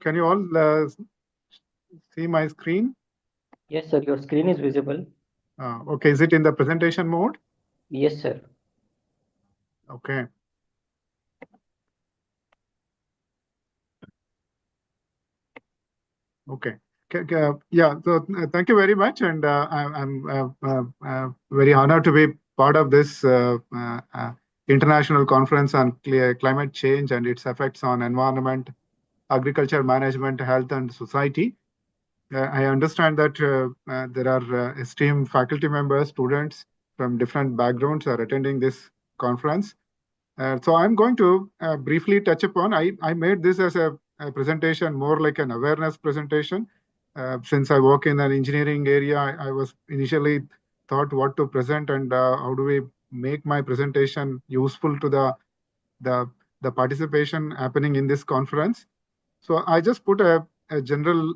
Can you all see my screen? Yes, sir. Your screen is visible. Okay, is it in the presentation mode? Yes, sir. Okay. Okay. Yeah. So thank you very much, and I'm very honored to be part of this international conference on climate change and its effects on environment, agriculture management, health, and society. I understand that there are esteemed faculty members, students from different backgrounds are attending this conference. So I'm going to briefly touch upon. I made this as a presentation, more like an awareness presentation. Since I work in an engineering area, I was initially thought what to present and how do we make my presentation useful to the, the participation happening in this conference. So I just put a general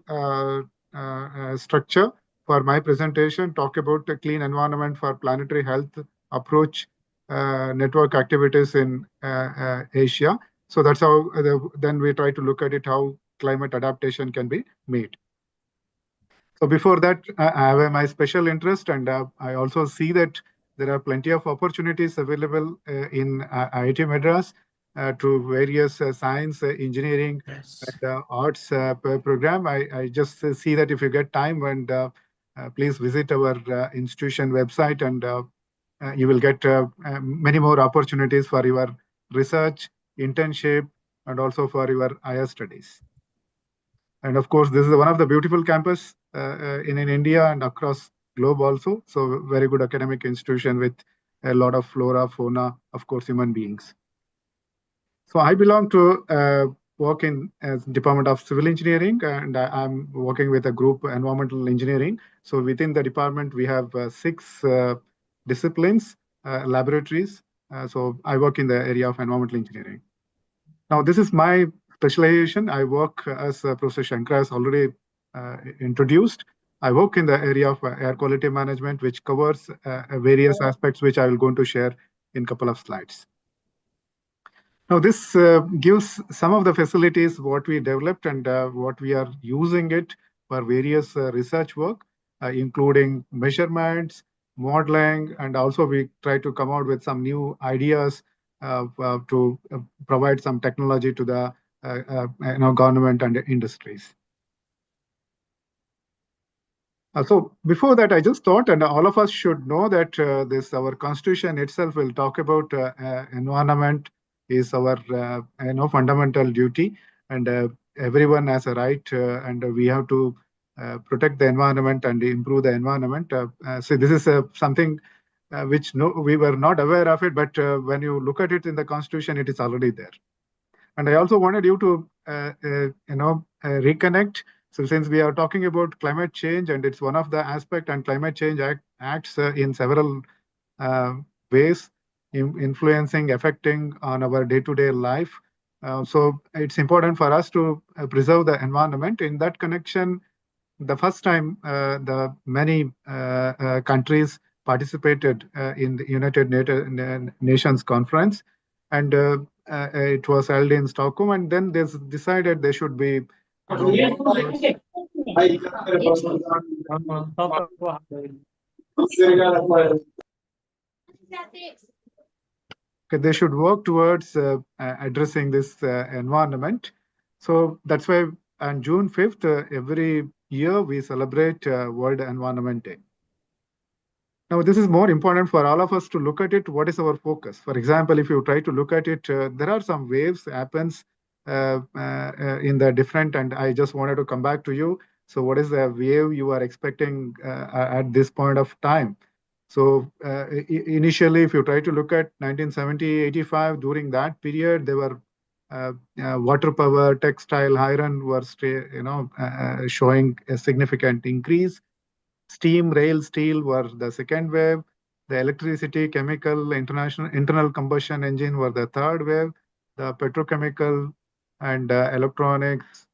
structure for my presentation, talk about a clean environment for planetary health approach network activities in Asia. So that's how then we try to look at it, how climate adaptation can be made. So before that, I have my special interest, and I also see that there are plenty of opportunities available in IIT Madras to various science, engineering, and arts program. I just see that if you get time, and please visit our institution website, and you will get many more opportunities for your research, internship, and also for your higher studies. And of course, this is one of the beautiful campus in India and across globe also. So very good academic institution with a lot of flora, fauna, of course, human beings. So I belong to work in as Department of Civil Engineering, and I'm working with a group environmental engineering. So within the department, we have six disciplines, laboratories. So I work in the area of environmental engineering. Now, this is my specialization. I work as Professor Shankar has already introduced. I work in the area of air quality management, which covers various aspects, which I will going to share in a couple of slides. Now, this gives some of the facilities what we developed and what we are using it for various research work, including measurements, modeling, and also we try to come out with some new ideas to provide some technology to the government and industries. So before that, I just thought, and all of us should know that this our constitution itself will talk about environment is our fundamental duty, and everyone has a right, and we have to protect the environment and improve the environment. So this is something which we were not aware of it, but when you look at it in the constitution, it is already there. And I also wanted you to, reconnect. So since we are talking about climate change, and it's one of the aspect, and climate change acts in several uh, ways, influencing, affecting on our day-to-day life. So it's important for us to preserve the environment. In that connection, the first time the many countries participated in the United Nations conference, and it was held in Stockholm. And then they decided they should be they should work towards addressing this environment. So that's why on June 5th, every year we celebrate World Environment Day. Now, this is more important for all of us to look at it. What is our focus? For example, if you try to look at it, there are some waves happens in the different, and I just wanted to come back to you. So what is the wave you are expecting at this point of time? So initially, if you try to look at 1970, 85, during that period, there were water power, textile, iron were showing a significant increase. Steam, rail, steel were the second wave. The electricity, chemical, internal combustion engine were the third wave. The petrochemical and electronics,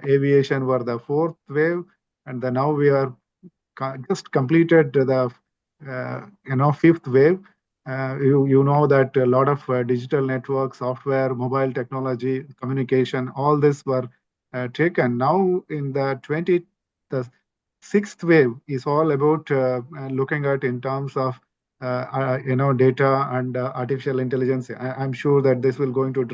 aviation were the fourth wave. And now we are just completed the fifth wave. You know that a lot of digital network, software, mobile technology, communication, all this were taken. Now in the sixth wave is all about looking at in terms of data and artificial intelligence. I'm sure that this will going to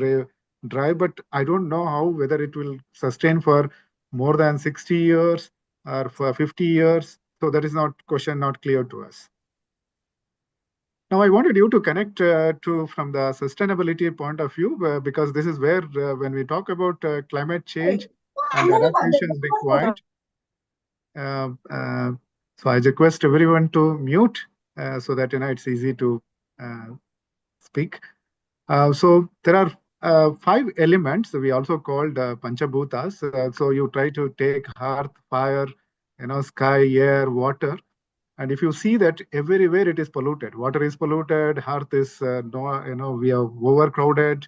drive, but I don't know how whether it will sustain for more than 60 years or for 50 years. So that is not clear to us. Now, I wanted you to connect to from the sustainability point of view, because this is where when we talk about climate change and adaptation is required. So I request everyone to mute so that it's easy to speak. So there are 5 elements we also called Panchabhutas. So you try to take earth, fire, sky, air, water. And if you see that everywhere it is polluted, water is polluted, earth is, we are overcrowded.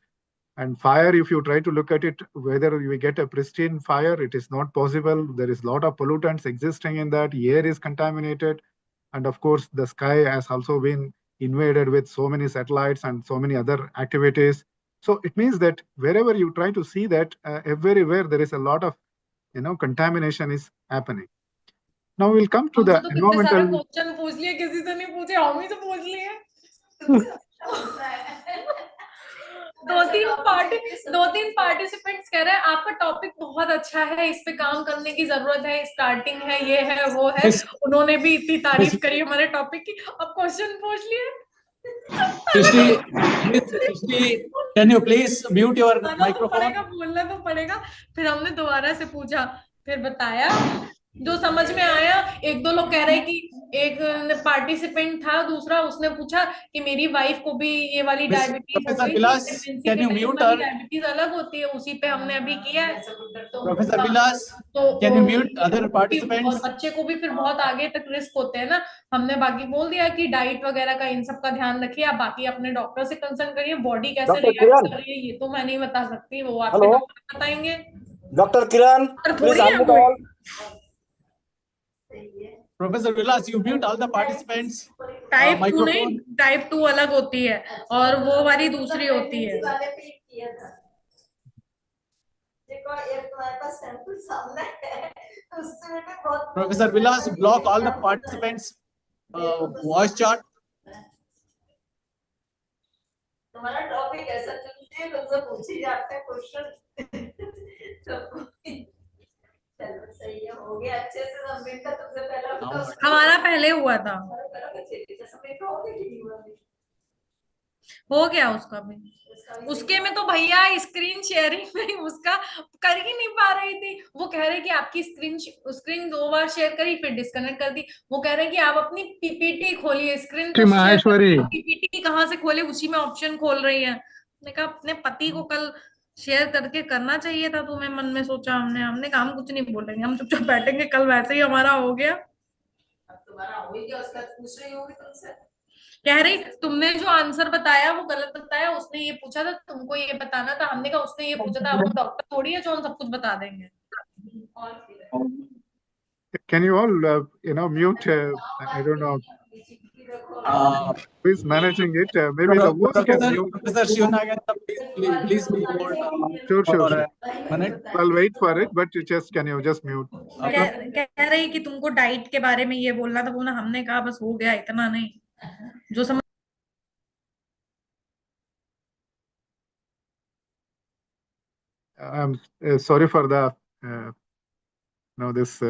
And fire, if you try to look at it, whether we get a pristine fire, it is not possible. There is a lot of pollutants existing in that. Air is contaminated. And of course, the sky has also been invaded with so many satellites and so many other activities. So it means that wherever you try to see that, everywhere there is a lot of, contamination is happening. Now we'll come to the environmental. Question पूछ लिए, किसी से नहीं पूछे, हम ही से पूछ लिए। दो तीन पार्टिसिपेंट्स कह रहे हैं आपका टॉपिक बहुत अच्छा है, इस पे काम करने की जरूरत है, स्टार्टिंग है, ये है वो है। उन्होंने भी इतनी तारीफ करी हमारे टॉपिक की, अब क्वेश्चन पूछ लिए। Srishti, can you please mute your microphone? बोलना तो पड़ेगा। फिर हमने दोबारा से पूछा, फिर बताया जो समझ में आया। एक दो लोग कह रहे कि एक पार्टिसिपेंट था दूसरा, उसने पूछा कि मेरी वाइफ को भी ये वाली डायबिटीज हो गई, डायबिटीज अलग होती है, उसी पे हमने अभी किया है। Professor Vilas, can you mute other participants? और बच्चे को भी फिर बहुत आगे तक रिस्क होते हैं ना। हमने बाकी बोल दिया कि डाइट वगैरह का इन सब का ध्यान रखिए, आप बाकी अपने डॉक्टर से कंसल्ट करिए, बॉडी कैसे रिएक्ट कर रही है ये तो मैं नहीं बता सकती, वो आपके डॉक्टर बताएंगे। Doctor Kiran, please unmute all. Professor Vilas, you mute all the participants. Type 2 नहीं, टाइप 2 अलग होती है और वो वाली दूसरी होती है। Professor Vilas, block all the participants' voice chat. तुम्हारा टॉपिक ऐसा चलते हैं, तुमसे पूछी जाते हैं क्वेश्चन। चलो सही है, हो गया अच्छे से सबमिट का। तुमसे पहला हमारा पहले हुआ था, हो गया उसका भी। उसके में तो भैया स्क्रीन शेयरिंग में उसका कर ही नहीं पा रही थी। वो कह रहे कि आपकी स्क्रीन 2 बार शेयर करी, फिर डिस्कनेक्ट कर दी। वो कह रहे कि आप अपनी पीपीटी खोलिए, स्क्रीन तो पीपीटी कहाँ से खोले, उसी में ऑप्शन खोल रही है। मैंने कहा अपने पति को कल शेयर करके करना चाहिए था, तुम्हें मन में सोचा। हमने कहा हम कुछ नहीं बोलेंगे, हम चुपचाप बैठेंगे, कल वैसे ही हमारा हो गया। अब तुम्हारा हो ही गया, उसका पूछ रही होगी तुमसे। कह रही तुमने जो आंसर बताया वो गलत बताया, उसने ये पूछा था, तुमको ये बताना था। हमने कहा उसने ये पूछा था, अब डॉक्टर थोड़ी है जो हम सब कुछ बता देंगे। Can you all mute? I don't know who is managing it. Maybe the host can mute. Professor Shivnaganda, please be hold. Sure. Minute. I'll wait for it, but can you just mute? कह रही कि तुमको diet के बारे में ये बोलना था, बोला। हमने कहा बस हो गया, इतना नहीं जो समझ। I'm sorry for the this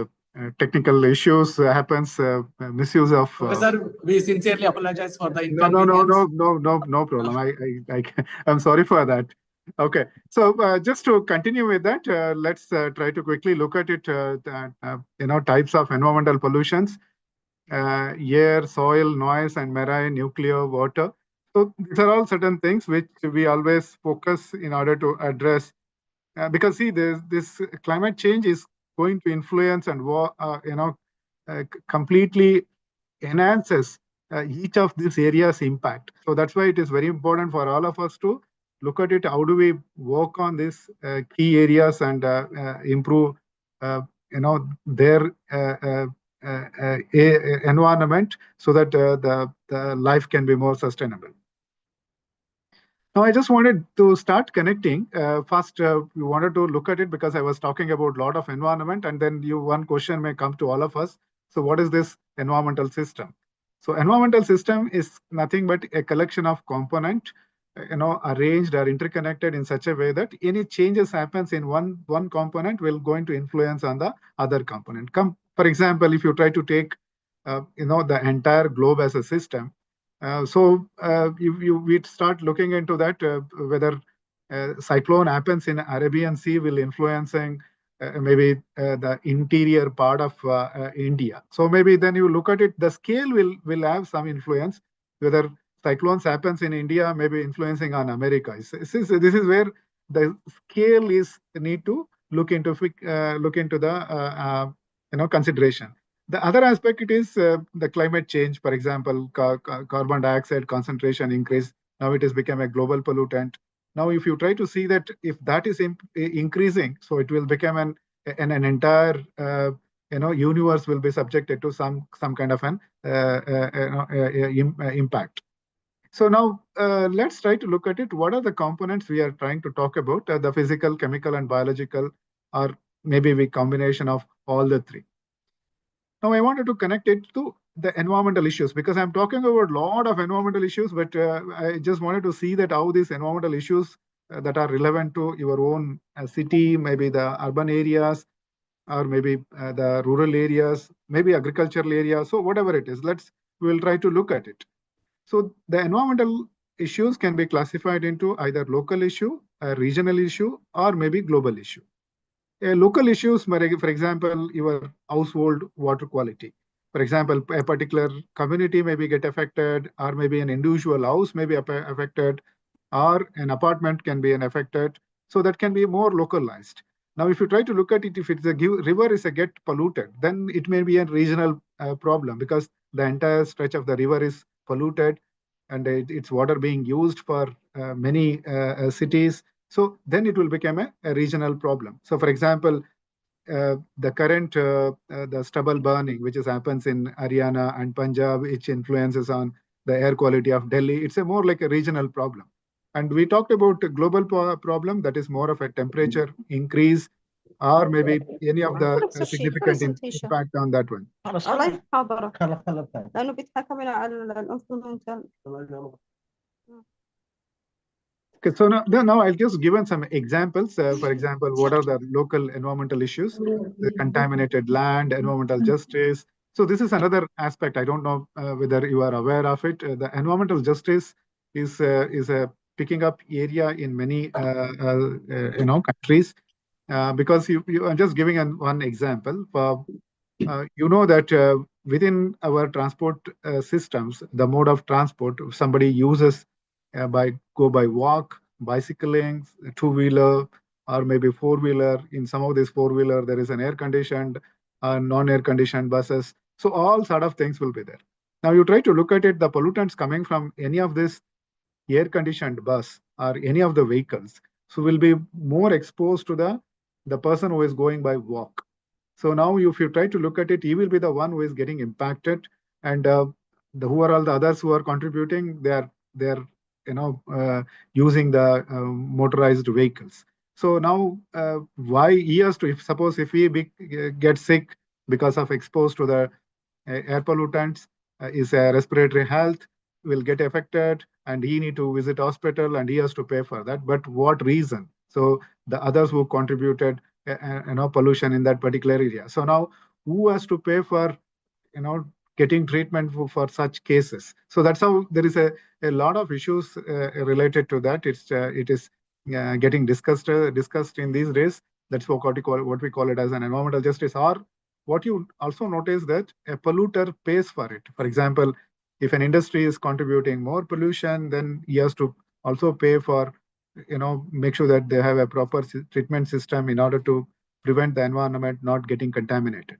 technical issues happens, misuse of. Professor, we sincerely apologize for the inconvenience. No problem. I'm sorry for that. Okay, so just to continue with that, let's try to quickly look at it. Types of environmental pollutions: air, soil, noise, and marine, nuclear, water. So these are all certain things which we always focus in order to address. Because see, this climate change is going to influence and completely enhances each of these areas' impact. So that's why it is very important for all of us to look at it. How do we work on these key areas and improve, their environment so that the life can be more sustainable. Now, I just wanted to start connecting. First, we wanted to look at it because I was talking about a lot of environment, and then one question may come to all of us. So what is this environmental system? So environmental system is nothing but a collection of components, arranged or interconnected in such a way that any changes happens in one component will going to influence on the other component. For example, if you try to take, the entire globe as a system, we start looking into that whether cyclone happens in Arabian Sea will influencing maybe the interior part of India. So maybe then you look at it, the scale will have some influence. Whether cyclones happens in India, maybe influencing on America. This is where the scale is need to look into the consideration. The other aspect it is the climate change. For example, carbon dioxide concentration increase. Now it has become a global pollutant. Now, if you try to see that if that is increasing, so it will become an entire universe will be subjected to some kind of an impact. So now let's try to look at it. What are the components we are trying to talk about? The physical, chemical, and biological, or maybe a combination of all the three. Now, I wanted to connect it to the environmental issues because I'm talking about a lot of environmental issues, but I just wanted to see that how these environmental issues that are relevant to your own city, maybe the urban areas, or maybe the rural areas, maybe agricultural areas. So whatever it is, we'll try to look at it. So the environmental issues can be classified into either local issue, a regional issue, or maybe global issue. Local issues, for example, your household water quality. For example, a particular community may be get affected, or maybe an individual house may be affected, or an apartment can be affected. So that can be more localized. Now, if you try to look at it, if it's a river is a get polluted, then it may be a regional problem because the entire stretch of the river is polluted and its water being used for many cities. So then it will become a regional problem. So for example, the current the stubble burning, which happens in Haryana and Punjab, which influences on the air quality of Delhi, it's a more like a regional problem. And we talked about a global problem that is more of a temperature increase or maybe any of the significant impact on that one. الله يحفظك لأنه بيتحكم على الانفلونزا. Okay, so now I'll just give some examples. For example, what are the local environmental issues? The contaminated land, environmental justice. So this is another aspect. I don't know whether you are aware of it. The environmental justice is a picking up area in many countries because I'm just giving one example. You know that within our transport systems, the mode of transport somebody uses go by walk, bicycling, two-wheeler, or maybe four-wheeler. In some of these four-wheeler, there is an air-conditioned, non-air-conditioned buses. So all sort of things will be there. Now you try to look at it, the pollutants coming from any of this air-conditioned bus or any of the vehicles, so will be more exposed to the person who is going by walk. So now if you try to look at it, he will be the one who is getting impacted, and who are all the others who are contributing? They're using the motorized vehicles. So now why he has to, if he get sick because of exposed to the air pollutants, his respiratory health will get affected and he need to visit hospital and he has to pay for that. But what reason? So the others who contributed pollution in that particular area. So now who has to pay for getting treatment for such cases? So that's how there is a lot of issues related to that. It is getting discussed in these days. That's what we call it as an environmental justice. Or what you also notice that a polluter pays for it. For example, if an industry is contributing more pollution, then he has to also pay for make sure that they have a proper treatment system in order to prevent the environment not getting contaminated.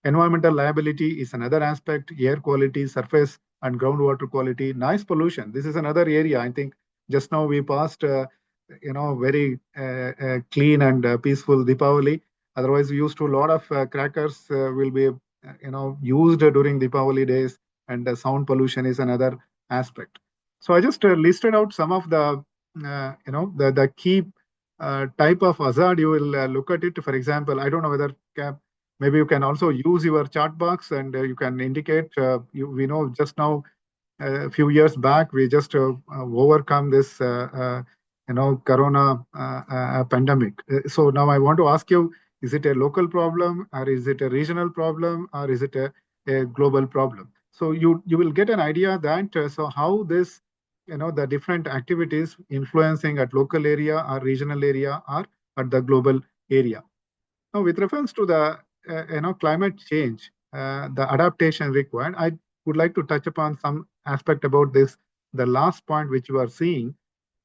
Environmental liability is another aspect. Air quality, surface and groundwater quality, noise pollution. This is another area. I think just now we passed, very clean and peaceful Deepavali. Otherwise, we used to a lot of crackers will be used during Deepavali days, and the sound pollution is another aspect. So I just listed out some of the the key type of hazard you will look at it. For example, I don't know whether maybe you can also use your chat box, and you can indicate. We know just now a few years back we just overcome this corona pandemic. So now I want to ask you, is it a local problem, or is it a regional problem, or is it a global problem? So you will get an idea that so how this the different activities influencing at local area or regional area or at the global area. Now, with reference to the climate change, the adaptation required, I would like to touch upon some aspect about this. The last point which you are seeing,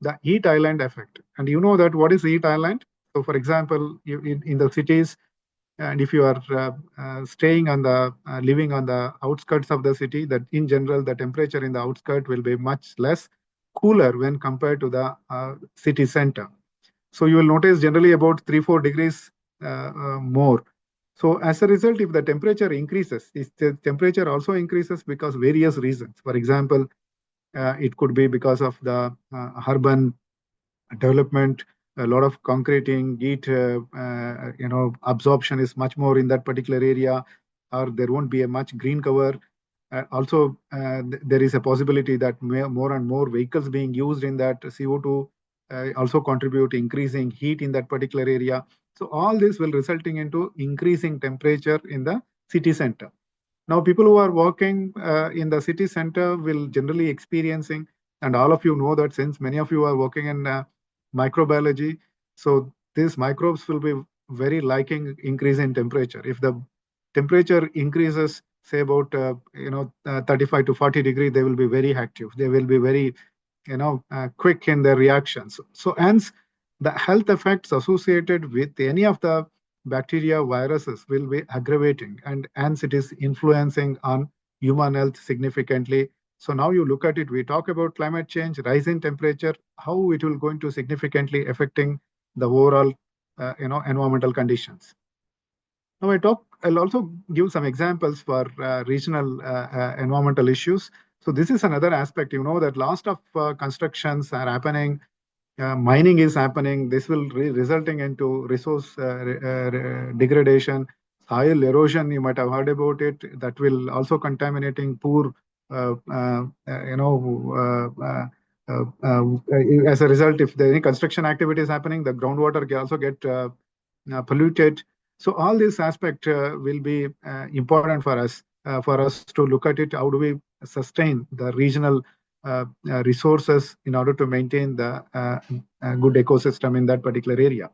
the heat island effect. And you know that what is heat island? So, for example, in the cities, and if you are staying on the living on the outskirts of the city, that in general the temperature in the outskirts will be much less cooler when compared to the city center. So you will notice generally about 3-4 degrees more. So as a result, if the temperature increases, if the temperature also increases because various reasons. For example, it could be because of the urban development, a lot of concreting, heat, absorption is much more in that particular area, or there won't be a much green cover. Also, there is a possibility that more and more vehicles being used in that CO2 also contribute to increasing heat in that particular area. So all this will resulting into increasing temperature in the city center. Now, people who are working in the city center will generally experiencing, and all of you know that since many of you are working in microbiology, so these microbes will be very liking increase in temperature. If the temperature increases, say about 35 to 40 degree, they will be very active. They will be very quick in their reactions. So hence, the health effects associated with any of the bacteria, viruses will be aggravating, and hence it is influencing on human health significantly. So now you look at it, we talk about climate change, rise in temperature, how it will going to significantly affecting the overall environmental conditions. Now I'll also give some examples for regional environmental issues. So this is another aspect, that lots of constructions are happening, mining is happening. This will resulting into resource degradation, soil erosion. You might have heard about it. That will also contaminating poor, as a result, if any construction activity is happening, the groundwater can also get polluted. So all this aspect will be important for us to look at it. How do we sustain the regional resources in order to maintain the good ecosystem in that particular area?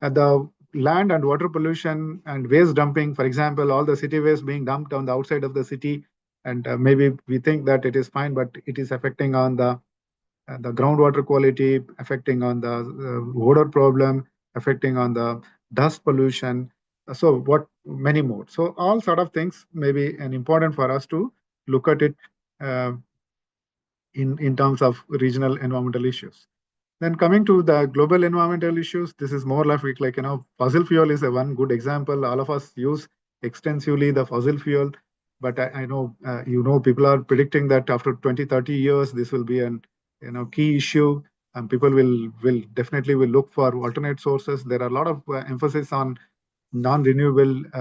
The land and water pollution and waste dumping, for example, all the city waste being dumped on the outside of the city, and maybe we think that it is fine, but it is affecting on the groundwater quality, affecting on the odor problem, affecting on the dust pollution. So what many more. So all sort of things may be an important for us to look at it in terms of regional environmental issues. Then coming to the global environmental issues, this is more like fossil fuel is a one good example. All of us use extensively the fossil fuel, but I know people are predicting that after 20-30 years this will be an key issue, and people will definitely look for alternate sources. There are a lot of emphasis on non-renewable to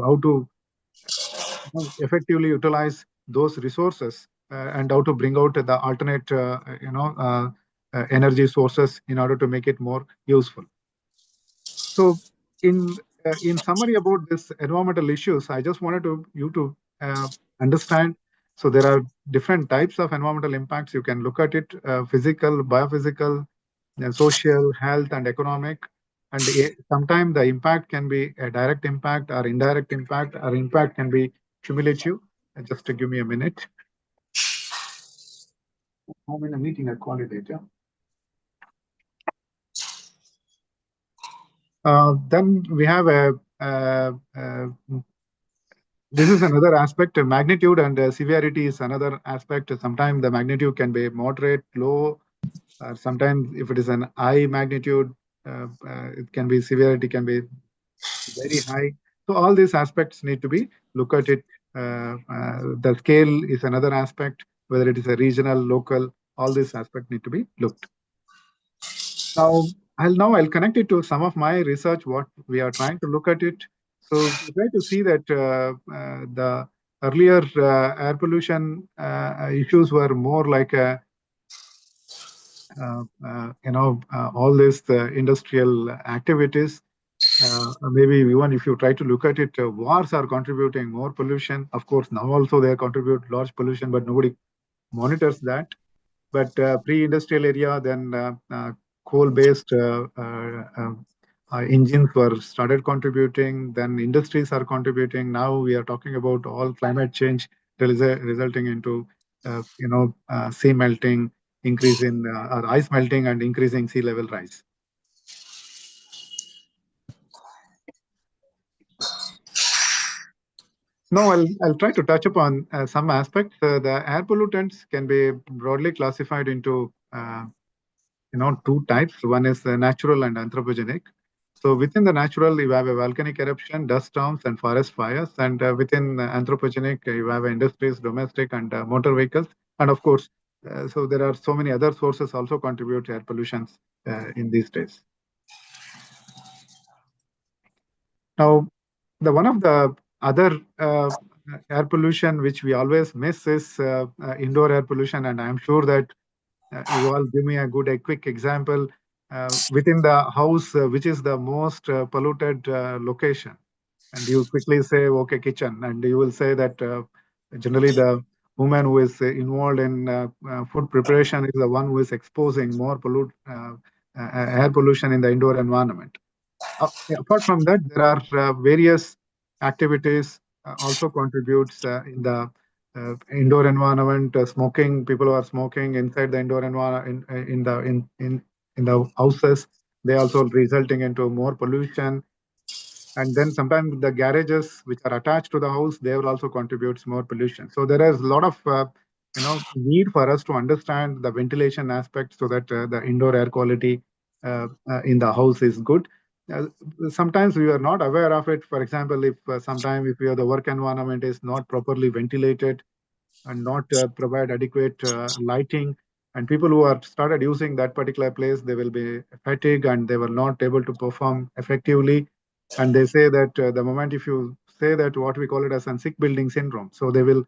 how to effectively utilize those resources and how to bring out the alternate energy sources in order to make it more useful. So in summary about this environmental issues, I just wanted you to understand. So there are different types of environmental impacts. You can look at it: physical, biophysical, social, health, and economic. And sometimes the impact can be a direct impact or indirect impact, or impact can be cumulative. Just to give me a minute. I'm in a meeting. I call it later. Then we have this is another aspect. Magnitude and severity is another aspect. Sometimes the magnitude can be moderate, low. Sometimes if it is an high magnitude, it can be severity can be very high. So all these aspects need to be looked at it. The scale is another aspect, whether it is a regional, local, all these aspects need to be looked. I'll connect it to some of my research, what we are trying to look at it. So we try to see that the earlier air pollution issues were more like all these industrial activities. Maybe even if you try to look at it, wars are contributing more pollution. Of course, now also they contribute large pollution, but nobody monitors that. But pre-industrial area, then coal-based engines were started contributing. Then industries are contributing. Now we are talking about all climate change resulting into sea melting, increase in or ice melting, and increasing sea level rise. Now I'll try to touch upon some aspects. The air pollutants can be broadly classified into two types. One is natural and anthropogenic. So within the natural, you have a volcanic eruption, dust storms, and forest fires. And within anthropogenic, you have industries, domestic, and motor vehicles. And of course, so there are so many other sources also contribute to air pollutions in these days. Now, one of the other air pollution which we always miss is indoor air pollution, and I'm sure that you all give me a quick example within the house, which is the most polluted location, and you quickly say, okay, kitchen, and you will say that generally the woman who is involved in food preparation is the one who is exposing more air pollution in the indoor environment. Apart from that, there are various activities also contributes in the indoor environment. Smoking, people who are smoking inside the indoor environment in the houses, they also resulting into more pollution. And then sometimes the garages which are attached to the house, they will also contribute more pollution. So there is a lot of need for us to understand the ventilation aspect so that the indoor air quality in the house is good. Sometimes we are not aware of it. For example, if sometime if the work environment is not properly ventilated and not provide adequate lighting, and people who are started using that particular place, they will be fatigued and they were not able to perform effectively. And they say that the moment if you say that, what we call it as a sick building syndrome, so they will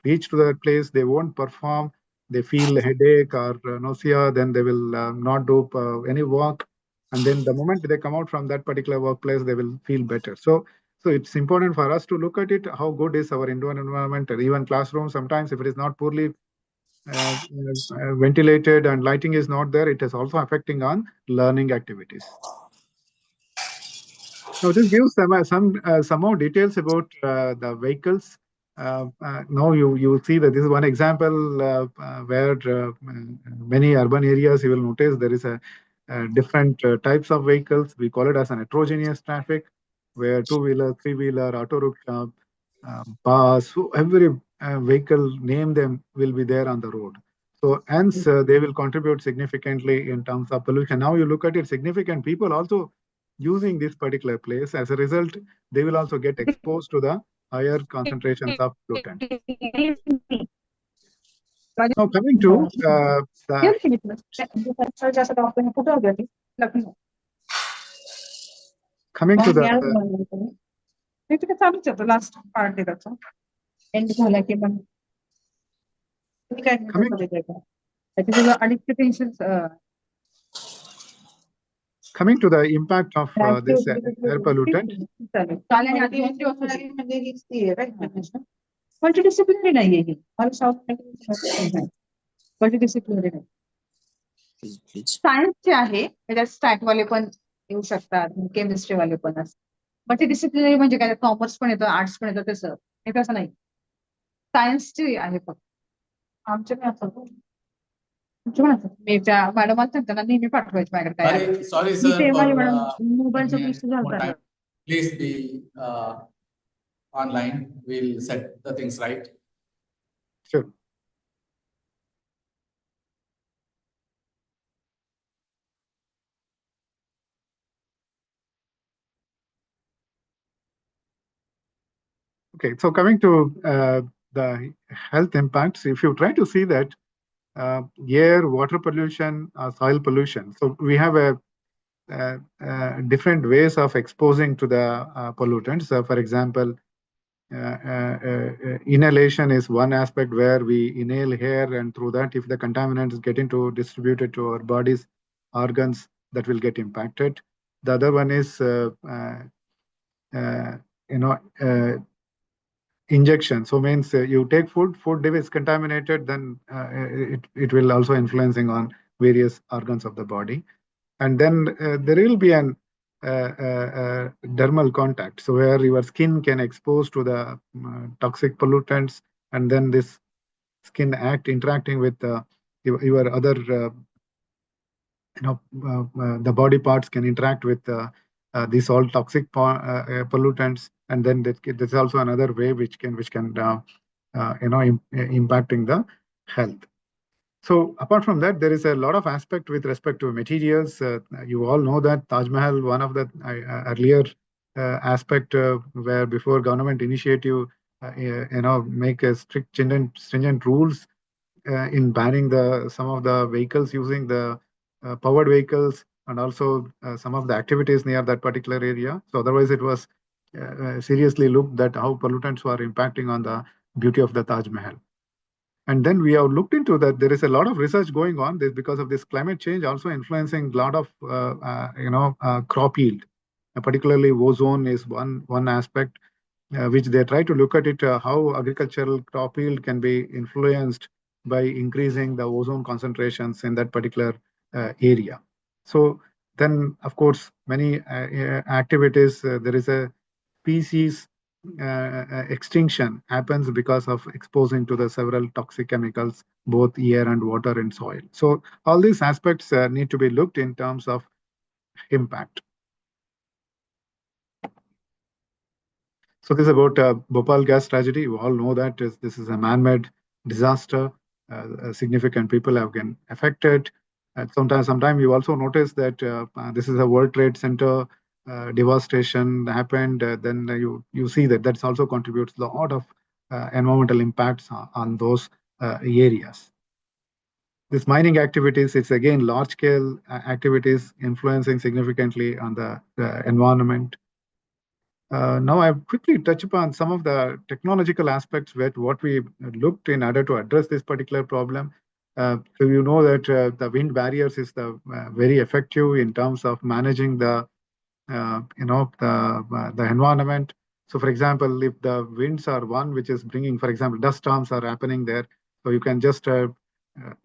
reach to that place, they won't perform, they feel headache or nausea, then they will not do any work. And then the moment they come out from that particular workplace, they will feel better. So it's important for us to look at it, how good is our indoor environment, or even classroom. Sometimes if it is not poorly ventilated and lighting is not there, it is also affecting on learning activities. Now, this gives some more details about the vehicles. Now you will see that this is one example where many urban areas you will notice there is a different types of vehicles. We call it as an heterogeneous traffic, where two-wheeler, three-wheeler, auto rickshaw, bus, every vehicle name them will be there on the road. So hence they will contribute significantly in terms of pollution. Now you look at it, significant people also using this particular place. As a result, they will also get exposed to the higher concentrations of pollutant. Now coming to coming to the last part आहे त्याचा and झाला की पण coming to the impact of this air pollutant. Multidisciplinary नाहीये ही multidisciplinary नाही सायन्सचे आहे त्याच्यात stat वाले पण येऊ शकतात केमिस्ट्री वाले पण असतात मल्टीडिसिप्लिनरी म्हणजे काय कॉमर्स पण येतं आर्ट्स पण येतं तसं हे तसं नाही सायन्सची आहे फक्त आमच्या काय असं मी त्या मॅडमांना सांगताना नेहमी पाठवायचं माझ्याकडे काय Sorry, sir. मोबाईलचा इश्यू झाला Please be online. We'll set the things right. Sure. Okay, so coming to the health impacts, if you try to see that air, water pollution, soil pollution, so we have a different ways of exposing to the pollutants. So, for example, inhalation is one aspect where we inhale air, and through that, if the contaminants get into distributed to our bodies, organs, that will get impacted. The other one is uh, you know injection. So means you take food is contaminated, then it will also influencing on various organs of the body. And then there will be an dermal contact, so where your skin can expose to the toxic pollutants, and then this skin interacting with your other the body parts can interact with these all toxic pollutants, and then there's also another way which can impacting the health. So apart from that, there is a lot of aspect with respect to materials. You all know that Taj Mahal, one of the earlier aspect where before government initiative, make a stringent rules in banning some of the vehicles using the powered vehicles, and also some of the activities near that particular area. So otherwise it was seriously looked at how pollutants were impacting on the beauty of the Taj Mahal. And then we have looked into that. There is a lot of research going on this because of this climate change also influencing a lot of crop yield. Particularly ozone is one aspect which they try to look at it, how agricultural crop yield can be influenced by increasing the ozone concentrations in that particular area. So then, of course, many activities, there is a species extinction happens because of exposing to the several toxic chemicals, both air and water and soil. So all these aspects need to be looked in terms of impact. So this is about Bhopal gas tragedy. You all know that this is a man-made disaster. Significant people have been affected. Sometimes you also notice that this is a World Trade Center devastation happened. Then you see that that's also contributes a lot of environmental impacts on those areas. This mining activities, it's again large-scale activities influencing significantly on the environment. Now I've quickly touched upon some of the technological aspects with what we looked in order to address this particular problem. So you know that the wind barriers is the very effective in terms of managing the the environment. So for example, if the winds are one which is bringing, for example, dust storms are happening there, so you can just divert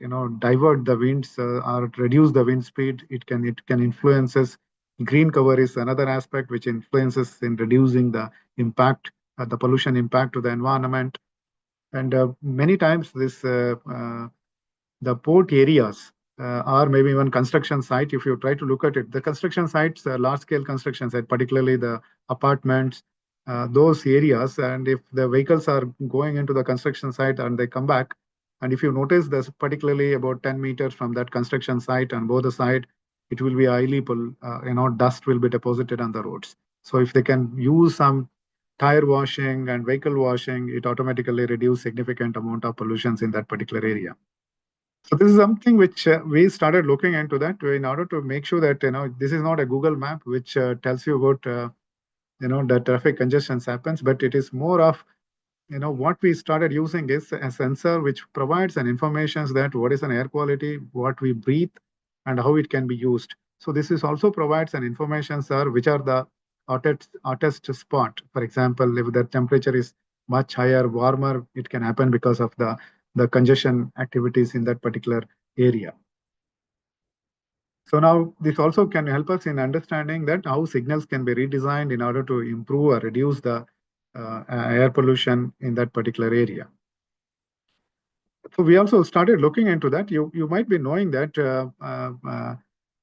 the winds or reduce the wind speed. It can influences. Green cover is another aspect which influences in reducing the impact, the pollution impact to the environment. And many times the port areas or maybe even construction site, if you try to look at it, the construction sites, large scale construction site, particularly the apartments, those areas, and if the vehicles are going into the construction site and they come back, and if you notice there's particularly about 10 meters from that construction site on both the side, it will be highly dust will be deposited on the roads. So if they can use some tire washing and vehicle washing, it automatically reduce significant amount of pollutions in that particular area. So this is something which we started looking into that in order to make sure that this is not a Google map which tells you about the traffic congestions happens, but it is more of what we started using is a sensor which provides an information that what is an air quality, what we breathe, and how it can be used. So this is also provides an information, sir, which are the hottest spot. For example, if the temperature is much higher, warmer, it can happen because of the congestion activities in that particular area. So now this also can help us in understanding that how signals can be redesigned in order to improve or reduce the air pollution in that particular area. So we also started looking into that. You might be knowing that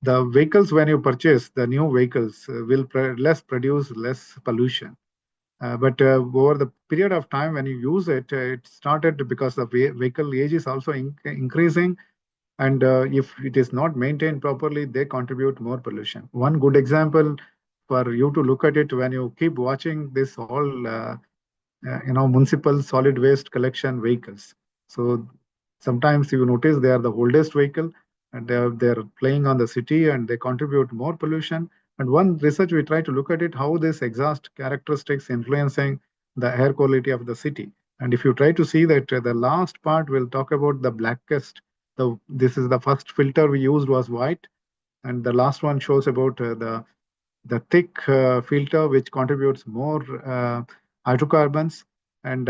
the vehicles, when you purchase the new vehicles, will produce less pollution. But over the period of time when you use it, it started because the vehicle age is also increasing. And if it is not maintained properly, they contribute more pollution. One good example for you to look at it when you keep watching this whole municipal solid waste collection vehicles. So sometimes you notice they are the oldest vehicle, and they're playing on the city, and they contribute more pollution. And one research we try to look at it, how this exhaust characteristics influencing the air quality of the city. And if you try to see that, the last part will talk about the blackest. This is the first filter we used was white, and the last one shows about the thick filter, which contributes more hydrocarbons, and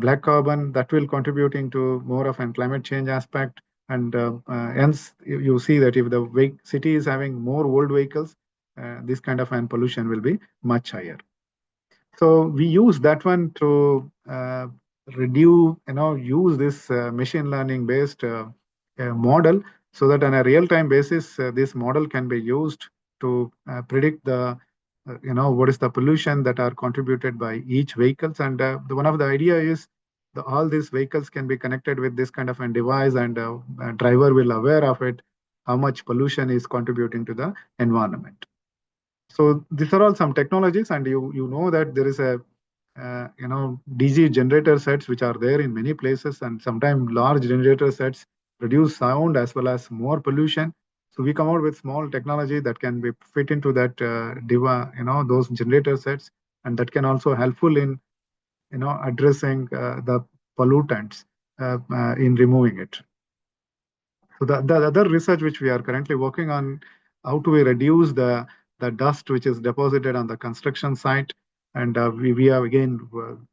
black carbon that will contributing to more of a climate change aspect. And hence you see that if the city is having more old vehicles, this kind of an pollution will be much higher. So we use that one to use this machine learning based model, so that on a real time basis, this model can be used to predict what is the pollution that are contributed by each vehicles. And one of the idea is all these vehicles can be connected with this kind of a device, and a driver will aware of it, how much pollution is contributing to the environment. So these are all some technologies, and you know that there is a DC generator sets which are there in many places, and sometimes large generator sets produce sound as well as more pollution. So we come out with small technology that can be fit into that those generator sets, and that can also helpful in addressing the pollutants in removing it. So the other research which we are currently working on, how do we reduce the dust which is deposited on the construction site. And we have again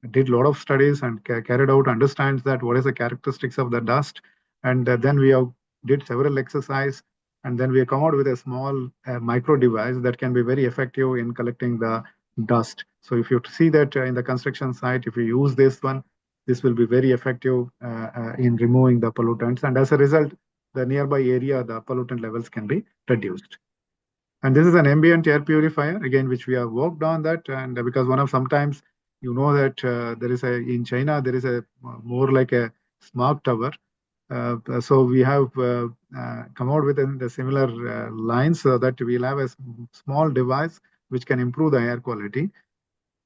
did a lot of studies and carried out understands that what is the characteristics of the dust. And then we have did several exercise, and then we come out with a small micro device that can be very effective in collecting the dust. So if you see that in the construction site, if you use this one, this will be very effective in removing the pollutants. And as a result, the nearby area, the pollutant levels can be reduced. And this is an ambient air purifier, again, which we have worked on that. And because sometimes that there is in China, there is a more like a smog tower. So we have come out with the similar lines, so that we'll have a small device which can improve the air quality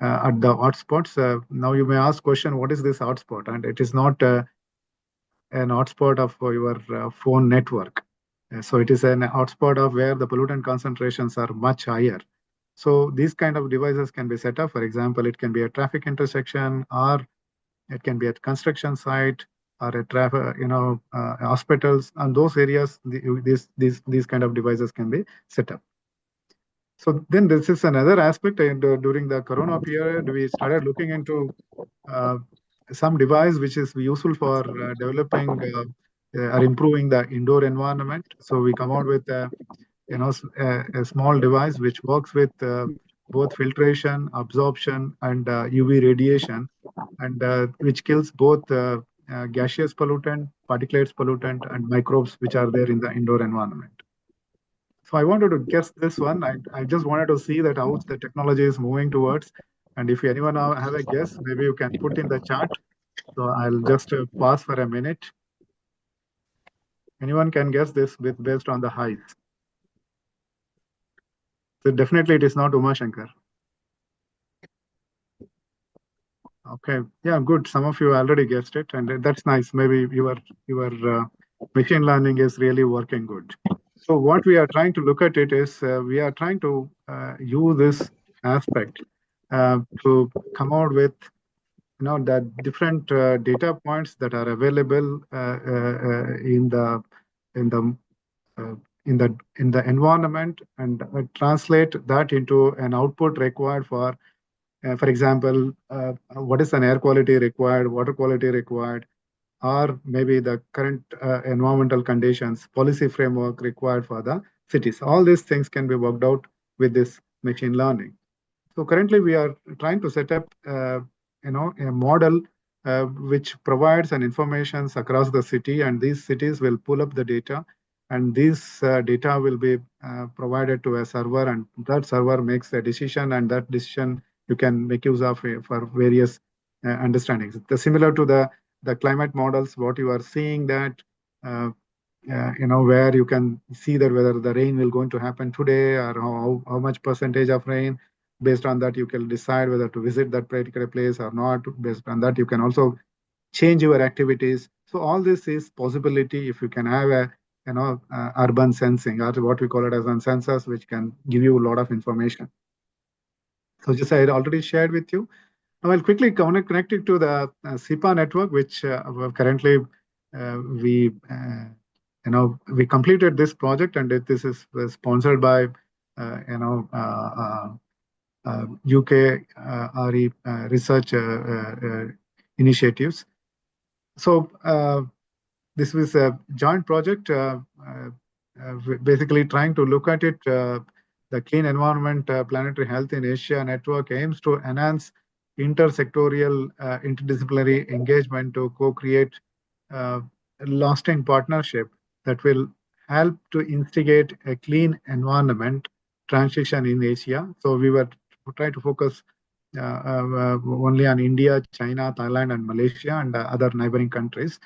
at the hotspots. Now you may ask question, what is this hotspot? And it is not an hotspot of your phone network. So it is an hotspot of where the pollutant concentrations are much higher. So these kind of devices can be set up. For example, it can be a traffic intersection, or it can be at construction site, or at hospitals, and those areas. These kind of devices can be set up. So then this is another aspect. And during the Corona period, we started looking into some device which is useful for developing or improving the indoor environment. So we come out with a small device which works with both filtration, absorption, and UV radiation, and which kills both gaseous pollutant, particulates pollutant, and microbes which are there in the indoor environment. So I wanted to guess this one. I just wanted to see that how the technology is moving towards. And if anyone have a guess, maybe you can put in the chat. So I'll just pause for a minute. Anyone can guess this based on the heights. So definitely it is not Uma Shankar. Okay, yeah, good. Some of you already guessed it, and that's nice. Maybe your machine learning is really working good. So what we are trying to look at it is we are trying to use this aspect to come out with the different data points that are available in the environment, and translate that into an output required for example, what is an air quality required, water quality required, or maybe the current environmental conditions, policy framework required for the cities. All these things can be worked out with this machine learning. So currently we are trying to set up, a model which provides an information across the city, and these cities will pull up the data, and this data will be provided to a server, and that server makes a decision, and that decision you can make use of for various understandings. Similar to the climate models, what you are seeing that where you can see that whether the rain will going to happen today, or how much percentage of rain, Based on that, you can decide whether to visit that particular place or not. Based on that, you can also change your activities. So all this is possibility if you can have a urban sensing, or what we call it as sensors, which can give you a lot of information. So just I already shared with you. Now I'll quickly connect it to the SIPA network, which currently we we completed this project, and this is sponsored by UK RE research initiatives. So this was a joint project, basically trying to look at it. The Clean Environment Planetary Health in Asia network aims to enhance intersectorial, interdisciplinary engagement to co-create lasting partnership that will help to instigate a clean environment transition in Asia. So we were trying to focus only on India, China, Thailand, and Malaysia, and other neighboring countries.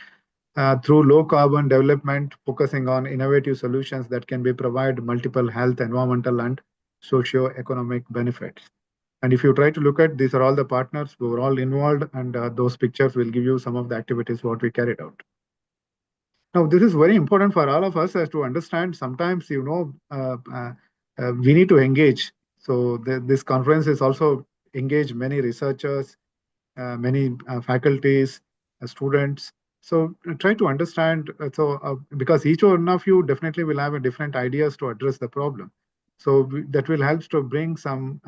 Through low carbon development, focusing on innovative solutions that can be provide multiple health, environmental, and socio-economic benefits. And if you try to look at, these are all the partners who are all involved, and those pictures will give you some of the activities what we carried out. Now, this is very important for all of us as to understand. Sometimes, we need to engage. So this conference is also engage many researchers, many faculties, students. So try to understand. Because each one of you definitely will have a different ideas to address the problem. So that will help to bring some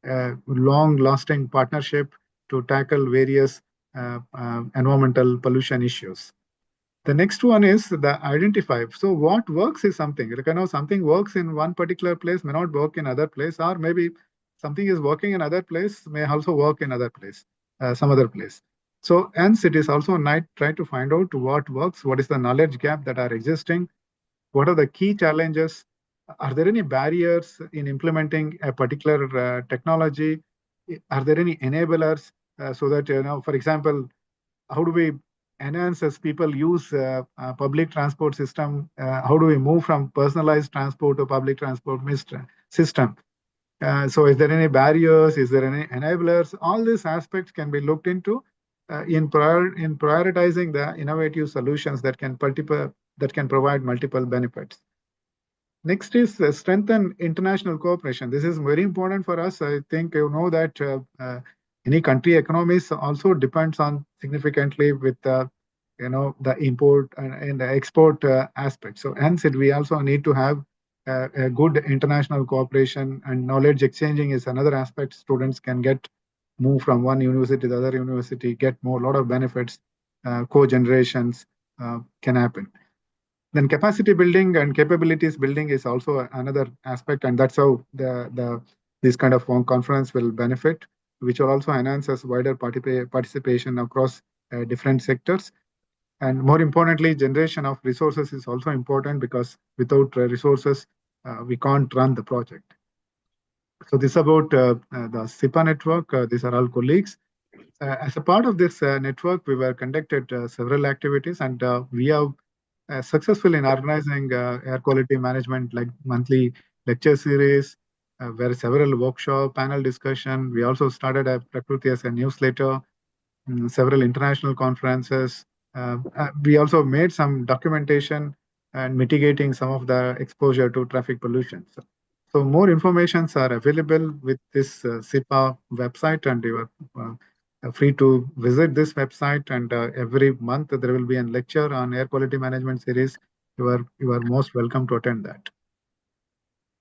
long-lasting partnership to tackle various environmental pollution issues. The next one is the identify. So what works is something. Something works in one particular place may not work in other place, or maybe something is working in other place may also work in other place, some other place. So hence it is also try to find out what works, what is the knowledge gap that are existing, what are the key challenges, are there any barriers in implementing a particular technology, are there any enablers, so that, for example, how do we enhance as people use public transport system? How do we move from personalized transport to public transport system? So is there any barriers? Is there any enablers? All these aspects can be looked into in prioritizing the innovative solutions that can provide multiple benefits. Next is strengthen international cooperation. This is very important for us. I think you know that any country economies also depends on significantly with the import and the export aspect. So hence we also need to have a good international cooperation, and knowledge exchanging is another aspect. Students can move from one university to the other university, get lot of benefits, co-generations can happen. Then capacity building and capabilities building is also another aspect, and that's how this kind of conference will benefit, which will also enhance us wider participation across different sectors. And more importantly, generation of resources is also important, because without resources, we can't run the project. So this is about the SIPA network. These are all colleagues. As a part of this network, we were conducted several activities, and we have successful in organizing air quality management, like monthly lecture series, where several workshop, panel discussion. We also started a Prakriti as a newsletter, several international conferences. We also made some documentation and mitigating some of the exposure to traffic pollution. So more informations are available with this SIPA website, and you are free to visit this website. And every month there will be a lecture on air quality management series. You are most welcome to attend that.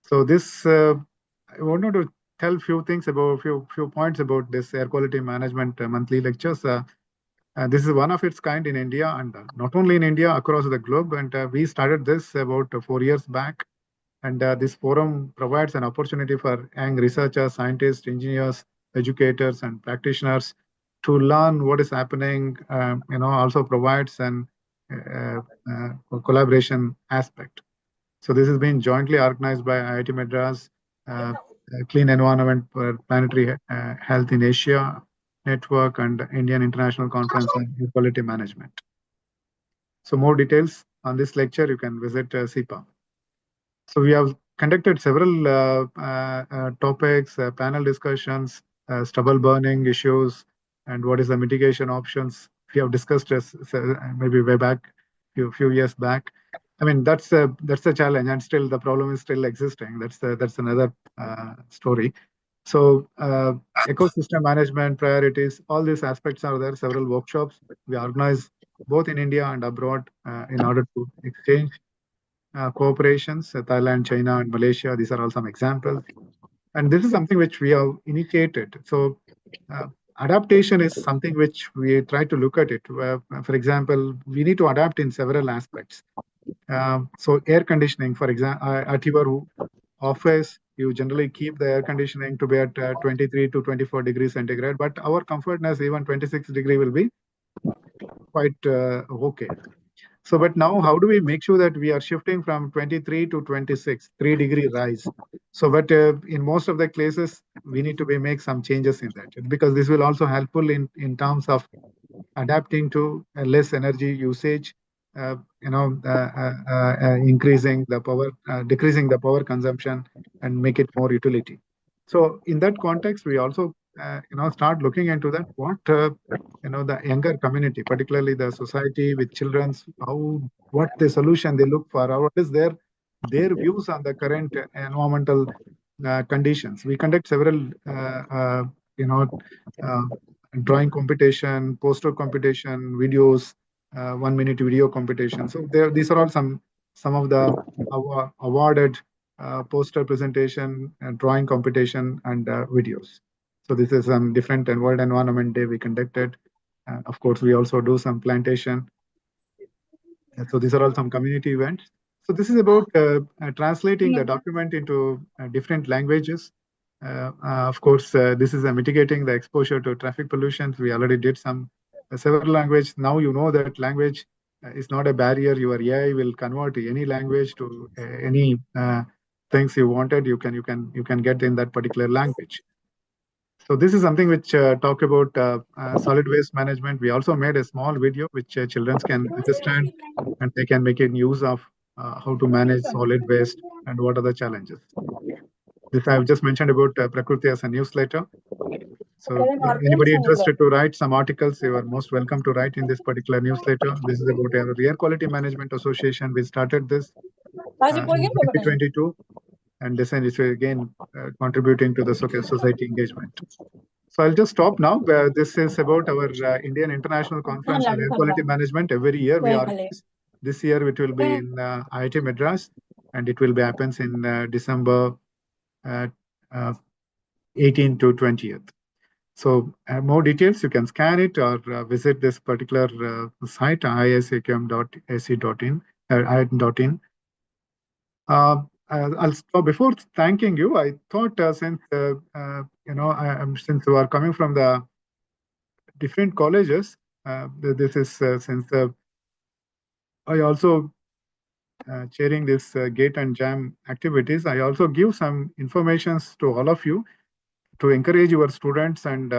So this I wanted to tell few things about few points about this air quality management monthly lectures. This is one of its kind in India, and not only in India, across the globe. And we started this about 4 years back. And this forum provides an opportunity for young researchers, scientists, engineers, educators, and practitioners to learn what is happening. Also provides an collaboration aspect. So this has been jointly organized by IIT Madras, Clean Environment for Planetary Health in Asia Network, and Indian International Conference on Air Quality Management. So more details on this lecture, you can visit SIPA. So we have conducted several topics, panel discussions, stubble burning issues, and what is the mitigation options. We have discussed this maybe way back, few years back. I mean, that's a challenge, and still the problem is still existing. That's another story. So ecosystem management priorities, all these aspects are there. Several workshops we organize both in India and abroad in order to exchange cooperations, Thailand, China, and Malaysia. These are all some examples. And this is something which we have initiated. So adaptation is something which we try to look at it. For example, we need to adapt in several aspects. So air conditioning, for example, at your office, you generally keep the air conditioning to be at 23 to 24 degrees centigrade, but our comfortness, even 26 degree will be quite okay. So, but now how do we make sure that we are shifting from 23 to 26, 3-degree rise? So, but in most of the cases, we need to make some changes in that, because this will also helpful in terms of adapting to less energy usage, increasing the power, decreasing the power consumption, and make it more utility. So in that context, we also start looking into that. What the younger community, particularly the society with children's, what the solution they look for, or what is their views on the current environmental conditions. We conduct several uh, drawing competition, poster competition, videos, 1-minute video competition. So these are all some of the awarded poster presentation, drawing competition, and videos. So this is some different World Environment Day we conducted. Of course, we also do some plantation. So these are all some community events. So this is about translating the document into different languages. Of course, this is mitigating the exposure to traffic pollution. We already did some several language. Now you know that language is not a barrier. Your AI will convert any language to any things you wanted. You can get in that particular language. So this is something which talk about solid waste management. We also made a small video which children can understand, and they can make it use of how to manage solid waste and what are the challenges. This I've just mentioned about Prakriti as a newsletter. So anybody interested to write some articles, you are most welcome to write in this particular newsletter. This is about our Air Quality Management Association. We started this in 2022, and this is again contributing to the society engagement. So I'll just stop now. This is about our Indian International Conference on Air Quality Management. Every year we organize. This year it will be in IIT Madras, and it will be happens in December 18th to 20th. So more details, you can scan it or visit this particular site, isaqm.ac.in. I'll stop. Before thanking you, I thought since since you are coming from the different colleges, this is since I also chairing this gate and jam activities. I also give some informations to all of you to encourage your students and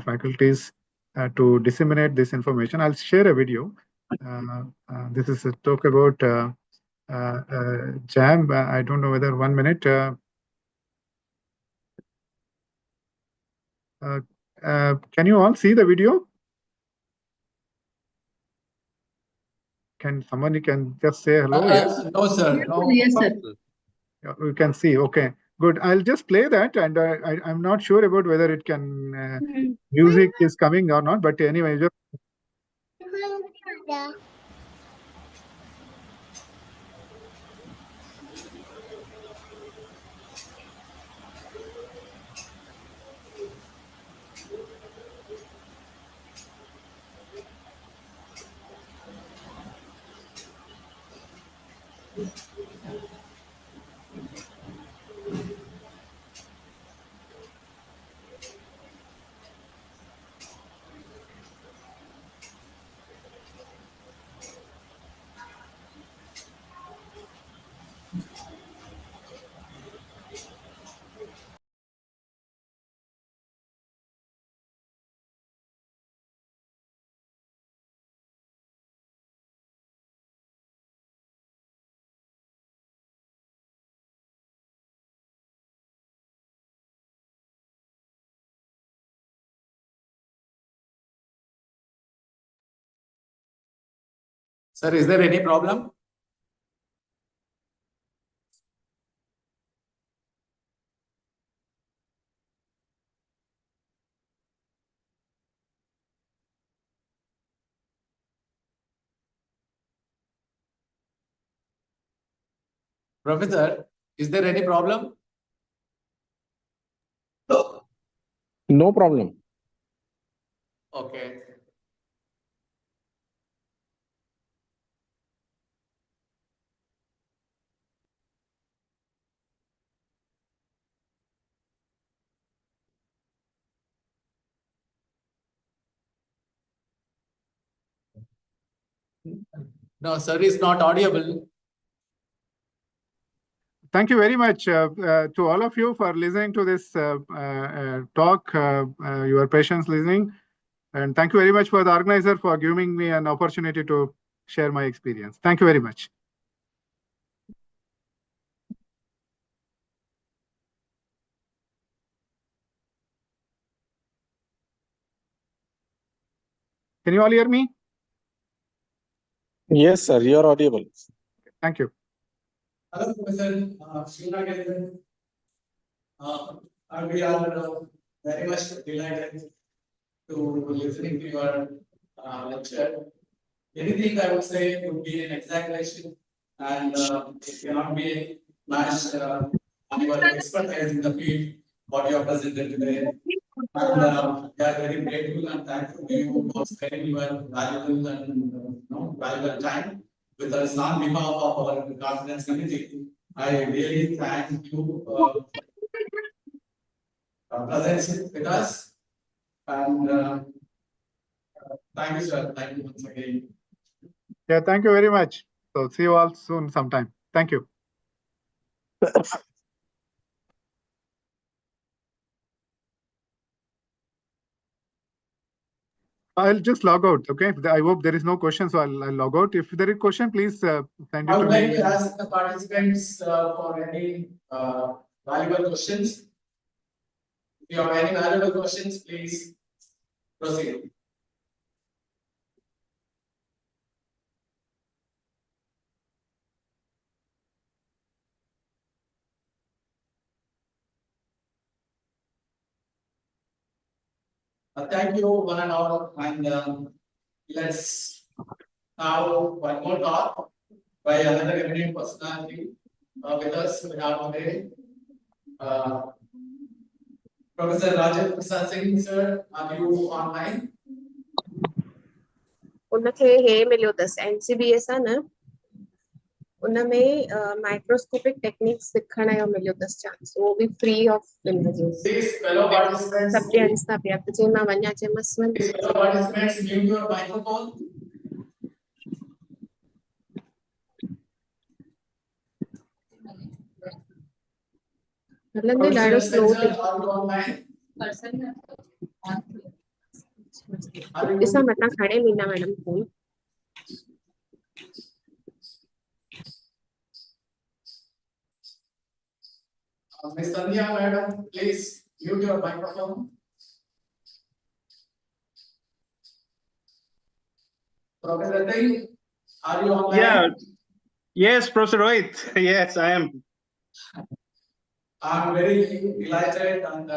faculties to disseminate this information. I'll share a video. This is a talk about jam. I don't know whether 1 minute. Can you all see the video? Can someone can just say hello? Yes. No, sir. No. Yes, sir. You can see. Okay, good. I'll just play that, and I'm not sure about whether it can music is coming or not. But anyway, just Sir, is there any problem? Professor, is there any problem? No problem. Okay. No, sir is not audible. Thank you very much to all of you for listening to this talk, your patience listening. And thank you very much for the organizer for giving me an opportunity to share my experience. Thank you very much. Can you all hear me? Yes, sir, you are audible. Thank you. Hello, Professor. We are very much delighted to listening to your lecture. Anything I would say would be an exaggeration and it cannot be matched on your expertise in the field, what you have presented today. And we are very grateful and thankful to you for spending your valuable and valuable time with us on behalf of our confidence committee. I really thank you for presence with us. And thank you, sir. Thank you once again. Yeah, thank you very much. So see you all soon sometime. Thank you. I'll just log out, okay? I hope there is no question, so I'll log out. If there is a question, please send it I to would like me. to ask the participants for any valuable questions. If you have any valuable questions, please proceed. Thank you, one and all, and let's now one more talk by another eminent personality with us today. Professor Rajesh Prasad Singh, sir, are you online? उनखे हे मिलियो अथसि NCBS आहे न उनमें microscopic techniques सिखण जो मिलियो अथसि चांस वो be free of images Please, fellow participants. सभु ॾियनि था पिया त चई मां वञा चयोमांसि वञ Please, fellow participants, mute your microphone. हलंदे ॾाढो slow Sir, are you online? ॾिसां मतां खणे Meena madam phone Ms. Sandhya, madam, please mute your microphone. Professor Singh, are you online? Yeah. Yes, Professor Rohit. Yes, I am. I'm very delighted and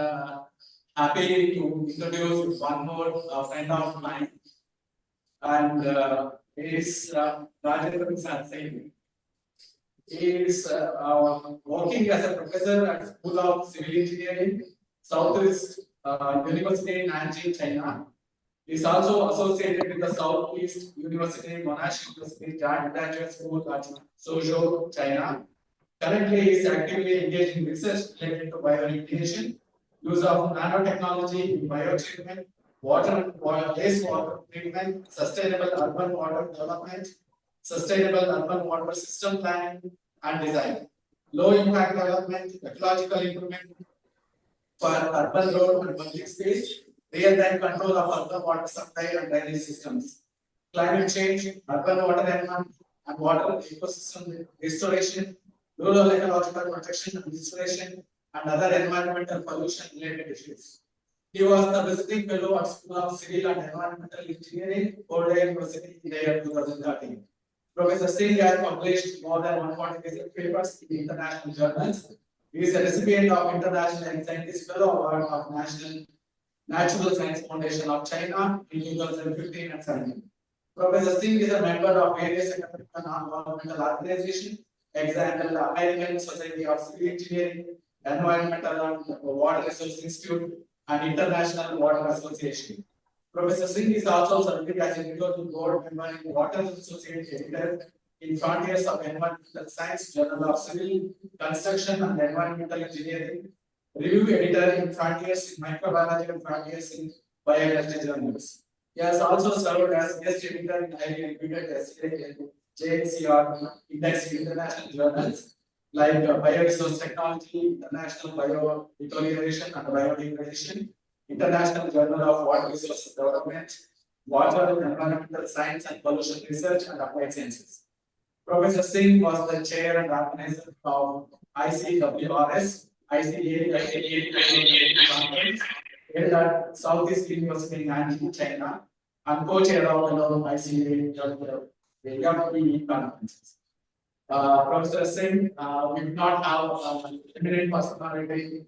happy to introduce one more friend of mine. And he is Rajendra Prasad Singh. He is working as a professor at School of Civil Engineering, Southeast University in Nanjing, China. He is also associated with the Southeast University, Monash University, Joint Graduate School at Suzhou, China. Currently, he is actively engaged in research related to bioremediation, use of nanotechnology in biotreatment, wastewater treatment, sustainable urban water development, sustainable urban water system planning and design, low impact development, ecological improvement for urban road and public space, real-time control of urban water supply and drainage systems, climate change, urban water environment and water ecosystem restoration, rural ecological protection and restoration, and other environmental pollution related issues. He was the visiting fellow at School of Civil and Environmental Engineering, Old University in the year 2013. Professor Singh has published more than 140 papers in international journals. He is a recipient of International and Scientist Fellow Award of Natural Science Foundation of China in 2015 and 17. Professor Singh is a member of various academic and non-governmental organizations, example American Society of Civil Engineering, Environmental and Water Resource Institute, and International Water Association. Professor Singh is also serving as a editorial board member in Water Association editor in Frontiers of Environmental Science, Journal of Civil Construction and Environmental Engineering, review editor in Frontiers in Microbiology and Frontiers in Biology journals. He has also served as guest editor in highly reputed JNCR index international journals like Bioresource Technology, International Biodeterioration and Biodegradation, International Journal of Water Resources Development, Water and Environmental Science and Pollution Research and Applied Sciences. Professor Singh was the chair and organizer of ICWRS, ICA conference held at Southeast University in Nanjing, China, and co-chair of the ICA conferences. Professor Singh, we do not have eminent personality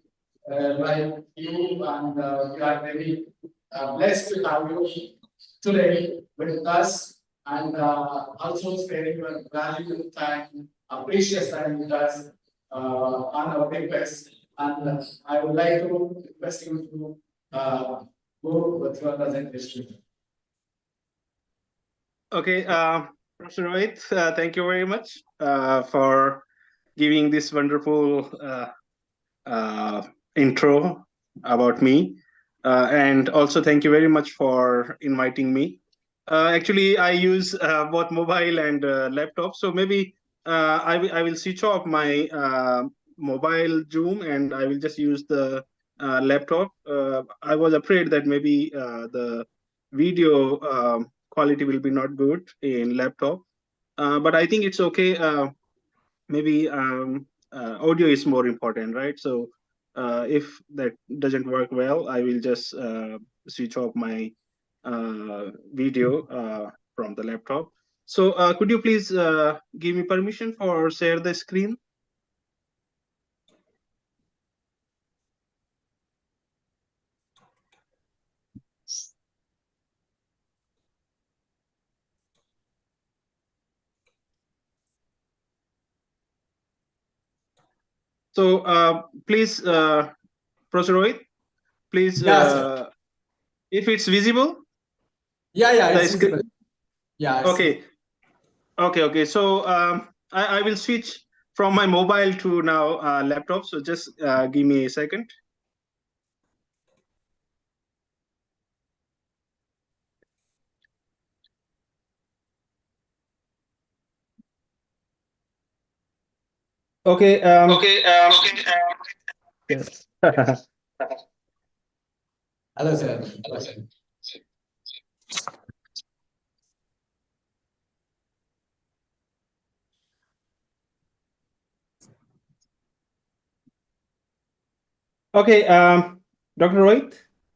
like you, and we are very blessed to have you today with us, and also sparing your valuable time, precious time with us on our request. And I would like to request you to go with your presentation. Okay, Professor Rohit, thank you very much for giving this wonderful intro about me. And also thank you very much for inviting me. Actually, I use both mobile and laptop, so maybe I will switch off my mobile Zoom and I will just use the laptop. I was afraid that maybe the video quality will be not good in laptop, but I think it's okay. Maybe audio is more important, right? So if that doesn't work well, I will just switch off my video from the laptop. So could you please give me permission for share the screen? So please, Professor Rohit, please, if it's visible. Yeah, it's visible. Yeah. Okay. Okay. So I will switch from my mobile to now laptop. So just give me a second. Okay. Yes. Hello, sir. Okay, Dr. Rohit,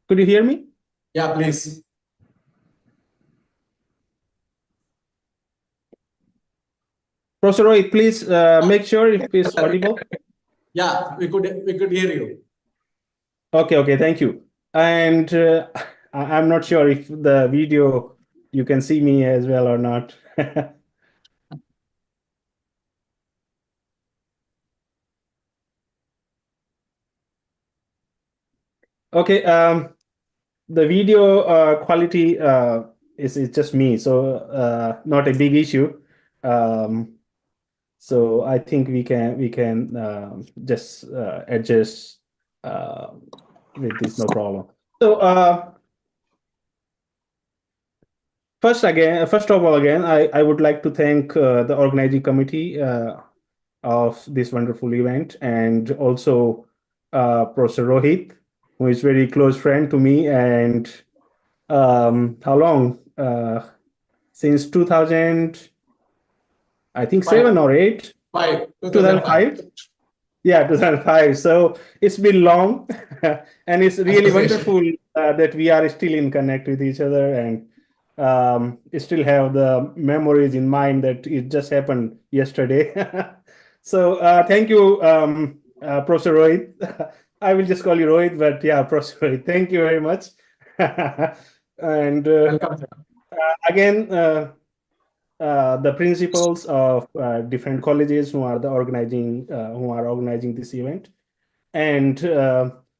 could you hear me? Yeah, please. Professor Rohit, please make sure if it's audible. Yeah, we could hear you. Okay, thank you. And I'm not sure if the video you can see me as well or not. Okay, the video quality is just me, so not a big issue. So I think we can just adjust with this, no problem. So first of all, I would like to thank the organizing committee of this wonderful event, and also Professor Rohit, who is very close friend to me, and how long? Since 2000, I think 7 or 8. 2005. Yeah, 2005. So it's been long, and it's really wonderful that we are still in connect with each other, and still have the memories in mind that it just happened yesterday. So thank you, Professor Rohit. I will just call you Rohit, but yeah, Professor Rohit, thank you very much. And Welcome, sir. again, the principals of different colleges who are organizing this event, and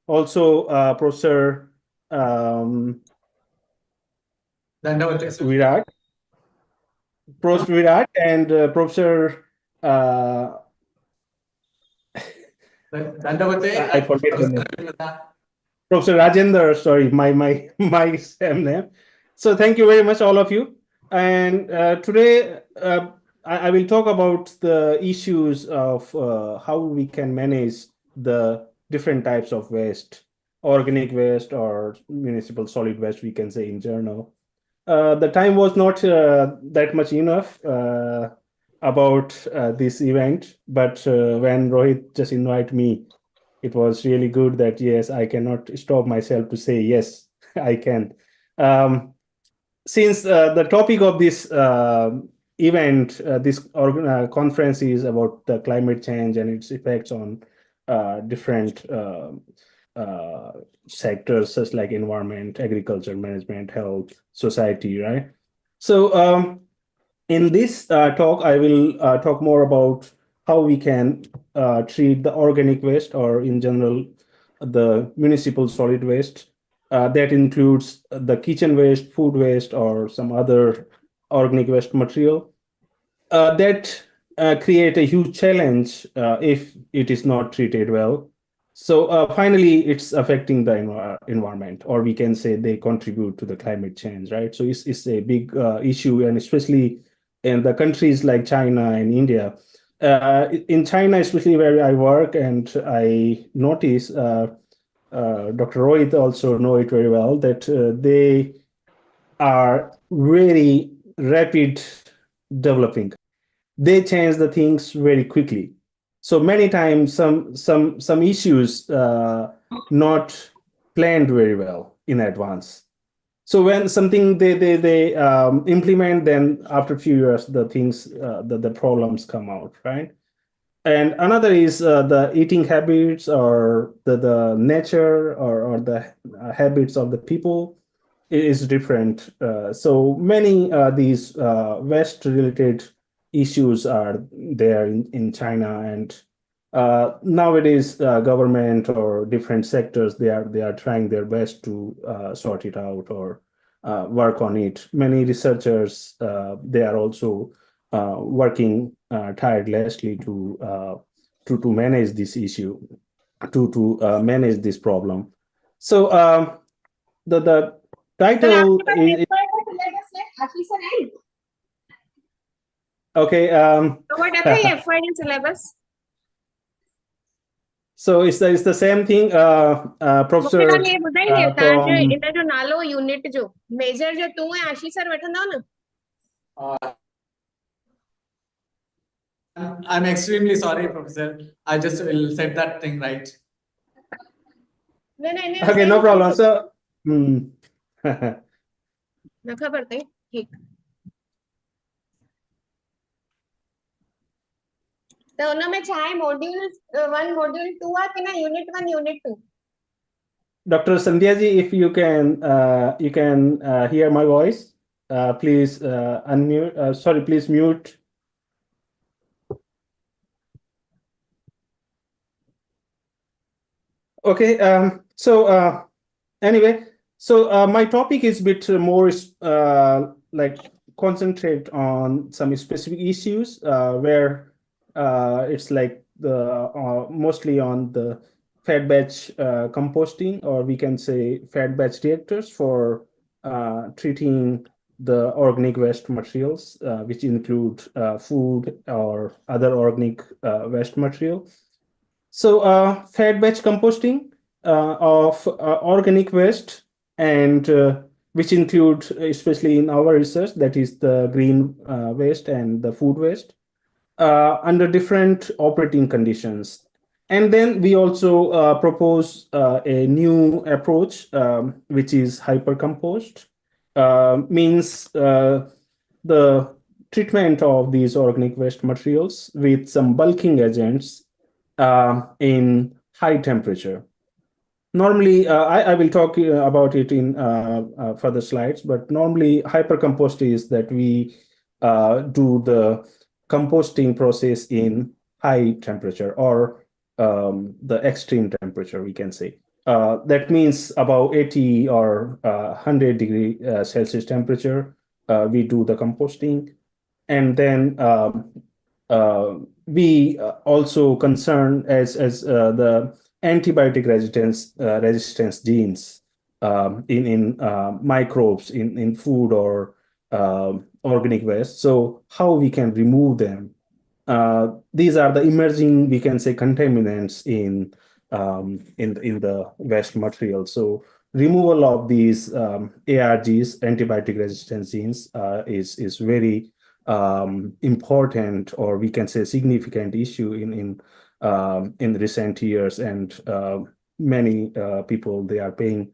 also Professor Dandavate, sir. Virat, Professor Virat, and Professor Dandavate I and forget the name. Professor Professor Rajendra, sorry, my same name. So thank you very much, all of you. And today I will talk about the issues of how we can manage the different types of waste, organic waste or municipal solid waste, we can say in general. The time was not that much enough about this event, but when Rohit just invited me, it was really good that yes, I cannot stop myself to say yes, I can. Since the topic of this event, this conference is about the climate change and its effects on different sectors such like environment, agriculture, management, health, society, right? So in this talk, I will talk more about how we can treat the organic waste, or in general, the municipal solid waste. That includes the kitchen waste, food waste, or some other organic waste material that create a huge challenge if it is not treated well. So finally, it's affecting the environment, or we can say they contribute to the climate change, right? So it's a big issue, and especially in the countries like China and India. In China, especially where I work, and I notice Dr. Rohit also know it very well, that they are very rapid developing. They change the things very quickly. So many times some issues not planned very well in advance. So when something they implement, then after a few years the things the problems come out, right? And another is the eating habits, or the nature, or the habits of the people is different. So many these West related issues are there in China, and nowadays government or different sectors, they are trying their best to sort it out or work on it. Many researchers they are also working tirelessly to manage this issue, to manage this problem. So the title is okay. So what are the FYD syllabus? So it's the same thing, Professor मूंखे खाली ये ॿुधाईंदे तव्हां जो from. इन जो नालो unit जो major जो तूं ऐं आशीष सर वठंदव न I'm extremely sorry, Professor. I just will set that thing right. न न इन जो Okay, no problem. So न ख़बर अथई ठीकु त हुन में छा आहे मॉड्यूल 1 मॉड्यूल 2 आहे की न unit 1 unit 2 Dr. Sandhya ji, if you can hear my voice, please unmute. Sorry, please mute. Okay. So anyway, so my topic is a bit more like concentrate on some specific issues where it's like the mostly on the fed batch composting, or we can say fed batch reactors for treating the organic waste materials, which include food or other organic waste material. So fed batch composting of organic waste, and which include, especially in our research, that is the green waste and the food waste, under different operating conditions. And then we also propose a new approach, which is hypercompost, means the treatment of these organic waste materials with some bulking agents in high temperature. Normally, I will talk about it in further slides, but normally hypercompost is that we do the composting process in high temperature or the extreme temperature, we can say. That means about 80 or 100 degree Celsius temperature, we do the composting. And then we also concern as the antibiotic resistance genes in microbes in food or organic waste. So how we can remove them? These are the emerging, we can say, contaminants in the waste material. So removal of these ARGs, antibiotic resistance genes, is very important, or we can say significant issue in recent years, and many people they are paying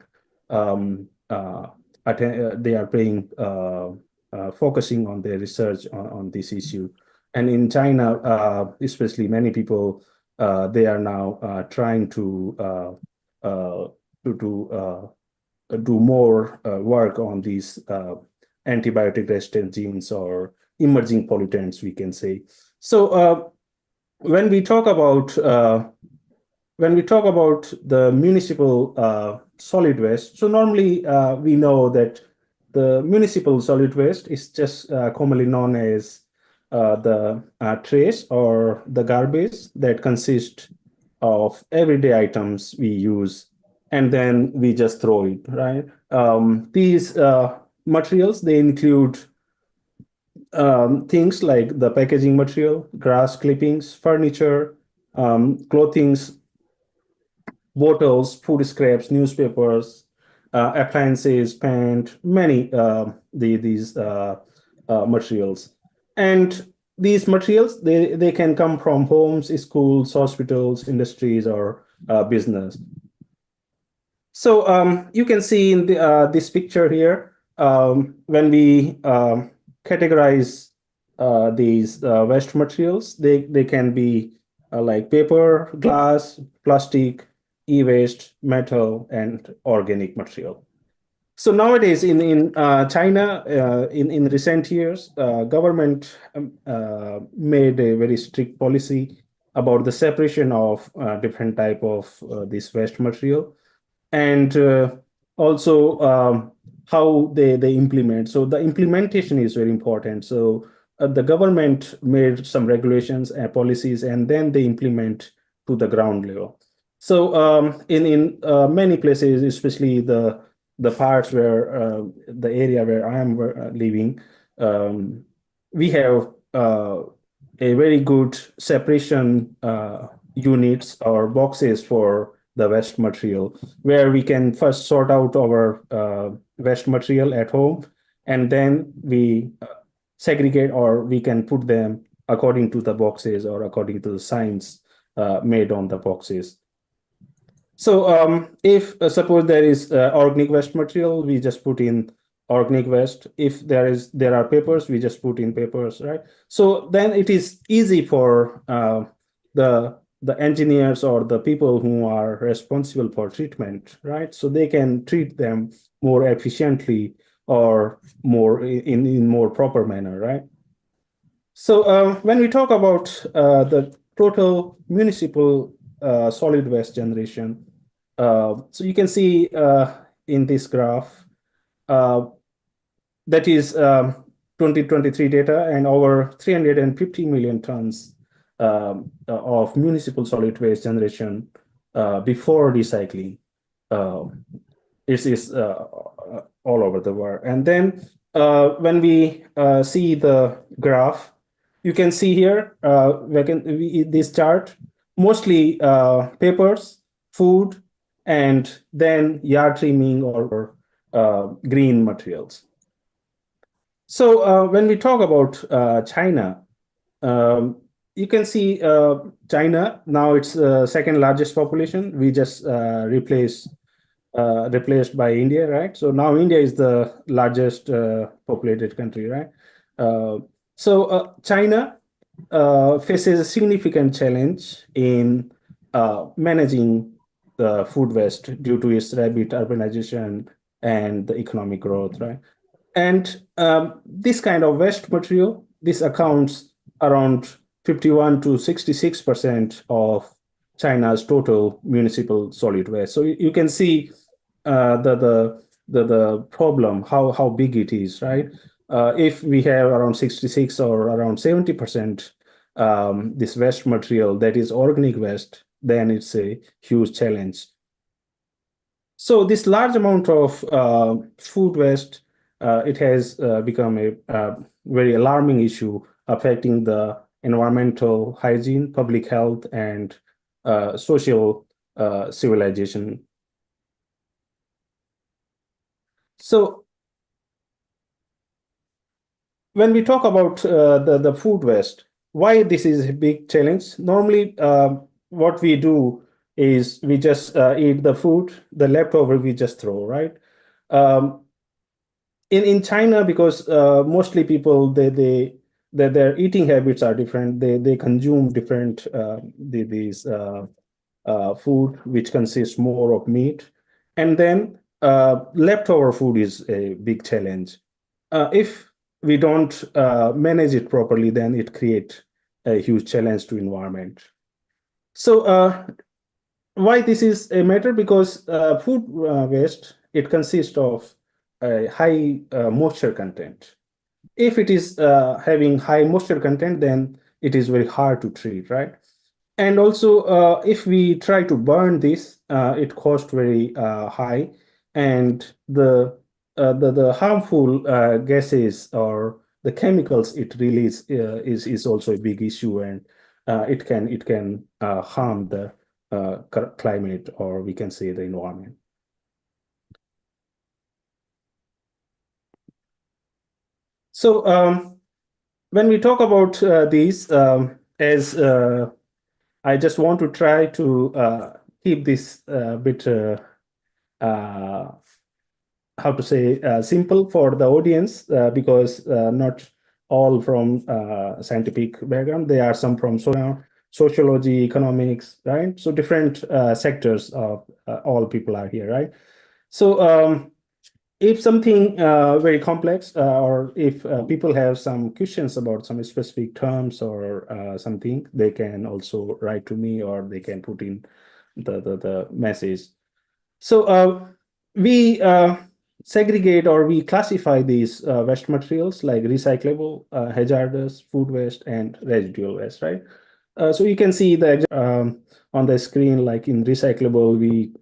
focusing on their research on this issue. And in China, especially, many people they are now trying to do more work on these antibiotic resistant genes or emerging pollutants, we can say. So when we talk about the municipal solid waste, so normally we know that the municipal solid waste is just commonly known as the trash or the garbage that consist of everyday items we use, and then we just throw it, right? These materials, they include things like the packaging material, grass clippings, furniture, clothings, bottles, food scraps, newspapers, appliances, paint, many these materials. And these materials, they can come from homes, schools, hospitals, industries, or business. So you can see in this picture here, when we categorize these waste materials, they can be like paper, glass, plastic, e-waste, metal, and organic material. So nowadays in China, in recent years, government made a very strict policy about the separation of different type of this waste material, and also how they implement. So the implementation is very important. So the government made some regulations and policies, and then they implement to the ground level. So in many places, especially the parts where the area where I am living, we have a very good separation units or boxes for the waste material, where we can first sort out our waste material at home, and then we segregate, or we can put them according to the boxes or according to the signs made on the boxes. So if suppose there is organic waste material, we just put in organic waste. If there are papers, we just put in papers, right? So then it is easy for the engineers or the people who are responsible for treatment, right? So they can treat them more efficiently or more in more proper manner, right? So when we talk about the total municipal solid waste generation, so you can see in this graph, that is 2023 data, and over 350 million tons of municipal solid waste generation before recycling. This is all over the world. And then when we see the graph, you can see here, this chart, mostly papers, food, and then yard trimming or green materials. So when we talk about China, you can see China, now it's second largest population. We just replaced replaced by India, right? So now India is the largest populated country, right? So China faces a significant challenge in managing the food waste due to its rapid urbanization and the economic growth, right? And this kind of waste material, this accounts around 51 to 66% of China's total municipal solid waste. So you can see the problem, how big it is, right? If we have around 66 or around 70% this waste material that is organic waste, then it's a huge challenge. So this large amount of food waste, it has become a very alarming issue affecting the environmental hygiene, public health, and social civilization. So when we talk about the food waste, why this is a big challenge? Normally, what we do is we just eat the food, the leftover we just throw, right? In China, because mostly people their eating habits are different. They consume different these food which consists more of meat, and then leftover food is a big challenge. If we don't manage it properly, then it creates a huge challenge to environment. So why this is a matter? Because food waste, it consists of a high moisture content. If it is having high moisture content, then it is very hard to treat, right? And also, if we try to burn this, it costs very high, and the harmful gases or the chemicals it releases is also a big issue, and it can harm the climate, or we can say the environment. So when we talk about these, as I just want to try to keep this bit how to say simple for the audience, because not all from scientific background. There are some from sociology, economics, right? So different sectors of all people are here, right? So if something very complex, or if people have some questions about some specific terms or something, they can also write to me, or they can put in the message. So we segregate, or we classify these waste materials like recyclable, hazardous, food waste, and residual waste, right? So you can see the on the screen, like in recyclable, we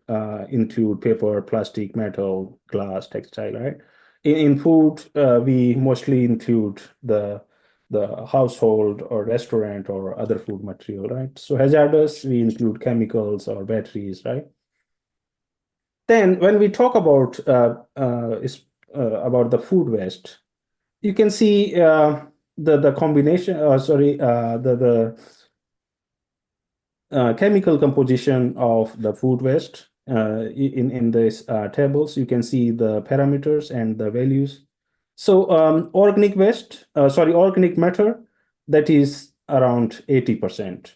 include paper, plastic, metal, glass, textile, right? In food, we mostly include the household or restaurant or other food material, right? So hazardous, we include chemicals or batteries, right? Then when we talk about the food waste, you can see the combination, the chemical composition of the food waste in these tables. You can see the parameters and the values. So organic matter, that is around 80%.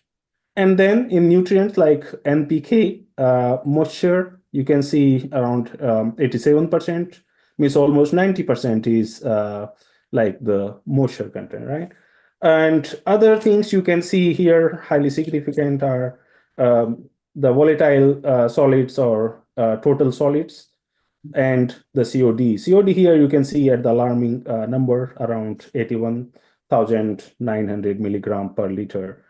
And then in nutrients like NPK, moisture, you can see around 87%, means almost 90% is like the moisture content, right? And other things you can see here, highly significant, are the volatile solids or total solids, and the COD. COD here you can see at the alarming number, around 81,900 milligram per liter,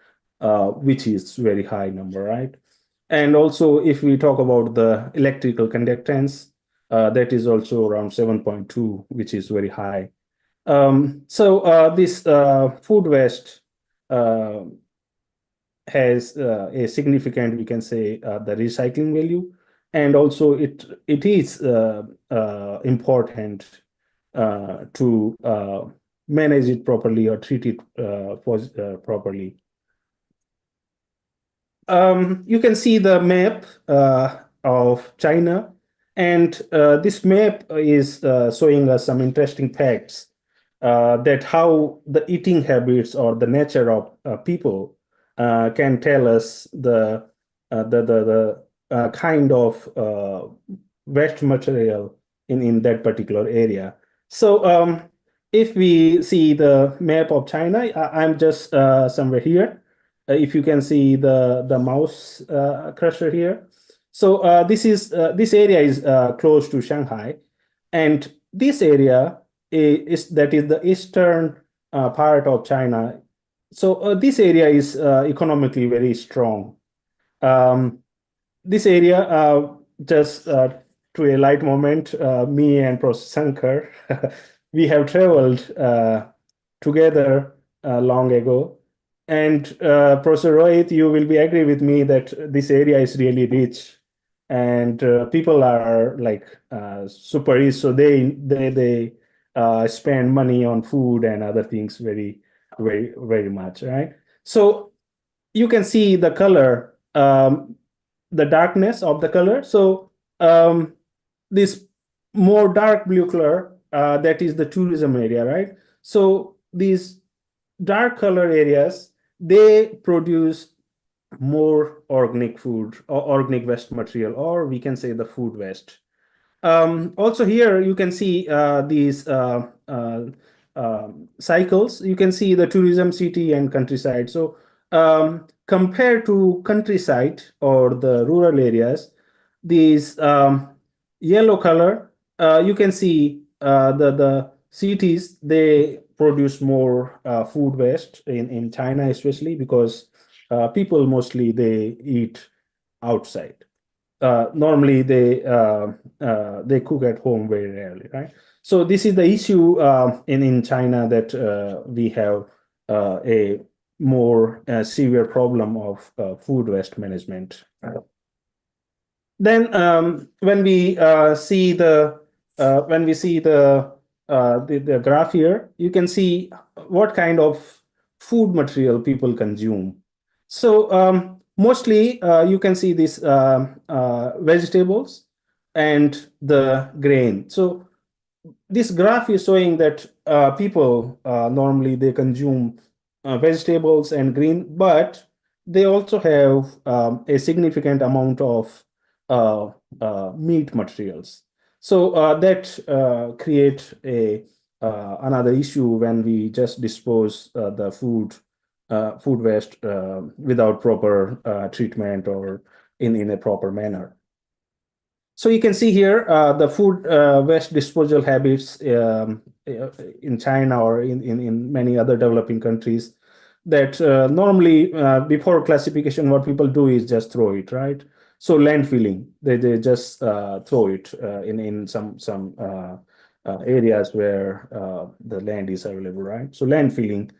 which is very high number, right? And also, if we talk about the electrical conductance, that is also around 7.2, which is very high. So this food waste has a significant, we can say, the recycling value, and also it is important to manage it properly or treat it properly. You can see the map of China, And this map is showing us some interesting facts that how the eating habits or the nature of people can tell us the kind of waste material in that particular area. So if we see the map of China, I'm just somewhere here. If you can see the mouse cursor here. So this area is close to Shanghai, and this area is that is the eastern part of China. So this area is economically very strong. This area, just to a light moment, me and Professor Sankar, we have traveled together long ago. And Professor Rohit, you will be agree with me that this area is really rich, and people are like super rich, so they spend money on food and other things very much, right? So you can see the color, the darkness of the color. So this more dark blue color, that is the tourism area, right? So these dark color areas, they produce more organic food or organic waste material, or we can say the food waste. Also here you can see these cycles. You can see the tourism, city, and countryside. So compared to countryside or the rural areas, these yellow color, you can see the cities, they produce more food waste in China, especially because people mostly they eat outside. Normally they cook at home very rarely, right? So this is the issue in China, that we have a more severe problem of food waste management. Then when we see the the graph here, you can see what kind of food material people consume. So mostly you can see these vegetables and the grain. So this graph is showing that people normally they consume vegetables and green, but they also have a significant amount of meat materials. So that create a another issue when we just dispose the food waste without proper treatment or in a proper manner. So you can see here the food waste disposal habits in China or in many other developing countries, that normally before classification, what people do is just throw it, right? So landfilling, they just throw it in some areas where the land is available, right? So landfilling.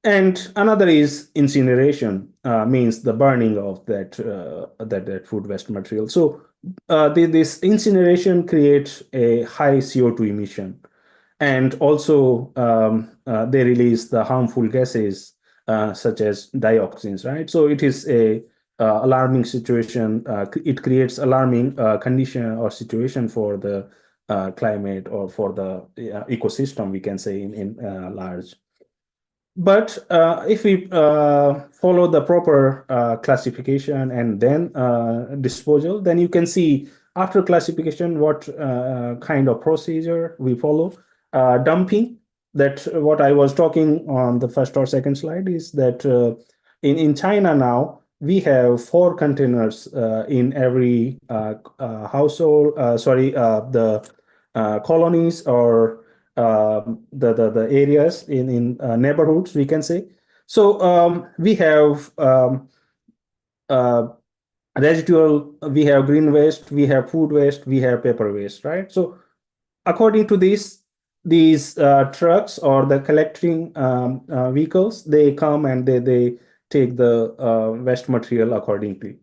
And another is incineration, means the burning of that food waste material. So this incineration creates a high CO2 emission, and also they release the harmful gases such as dioxins, right? So it is a alarming situation. It creates alarming condition or situation for the climate or for the ecosystem, we can say in large. But if we follow the proper classification and then disposal, then you can see after classification what kind of procedure we follow. Dumping, that what I was talking on the first or second slide, is that in China now, we have 4 containers in every household, the colonies or the areas in neighborhoods, we can say. So we have residual, we have green waste, we have food waste, we have paper waste, right? So according to this, these trucks or the collecting vehicles, they come and they take the waste material accordingly.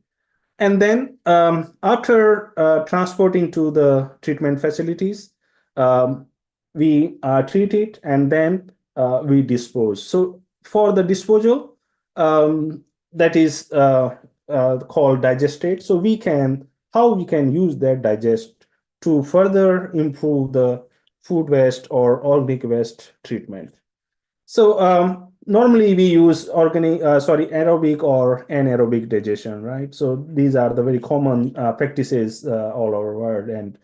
And then after transporting to the treatment facilities, we treat it, and then we dispose. So for the disposal, that is called digestate. So how we can use that to further improve the food waste or organic waste treatment. So normally we use aerobic or anaerobic digestion, right? So these are the very common practices all over the world, and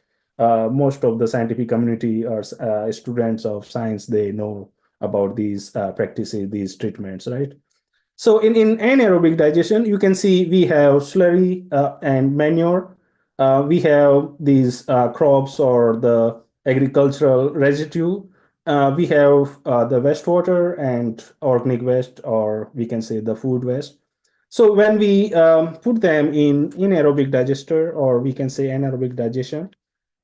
most of the scientific community or students of science, they know about these practices, these treatments, right? So in anaerobic digestion, you can see we have slurry and manure. We have these crops or the agricultural residue. We have the wastewater and organic waste, or we can say the food waste. So when we put them in aerobic digester, or we can say anaerobic digestion,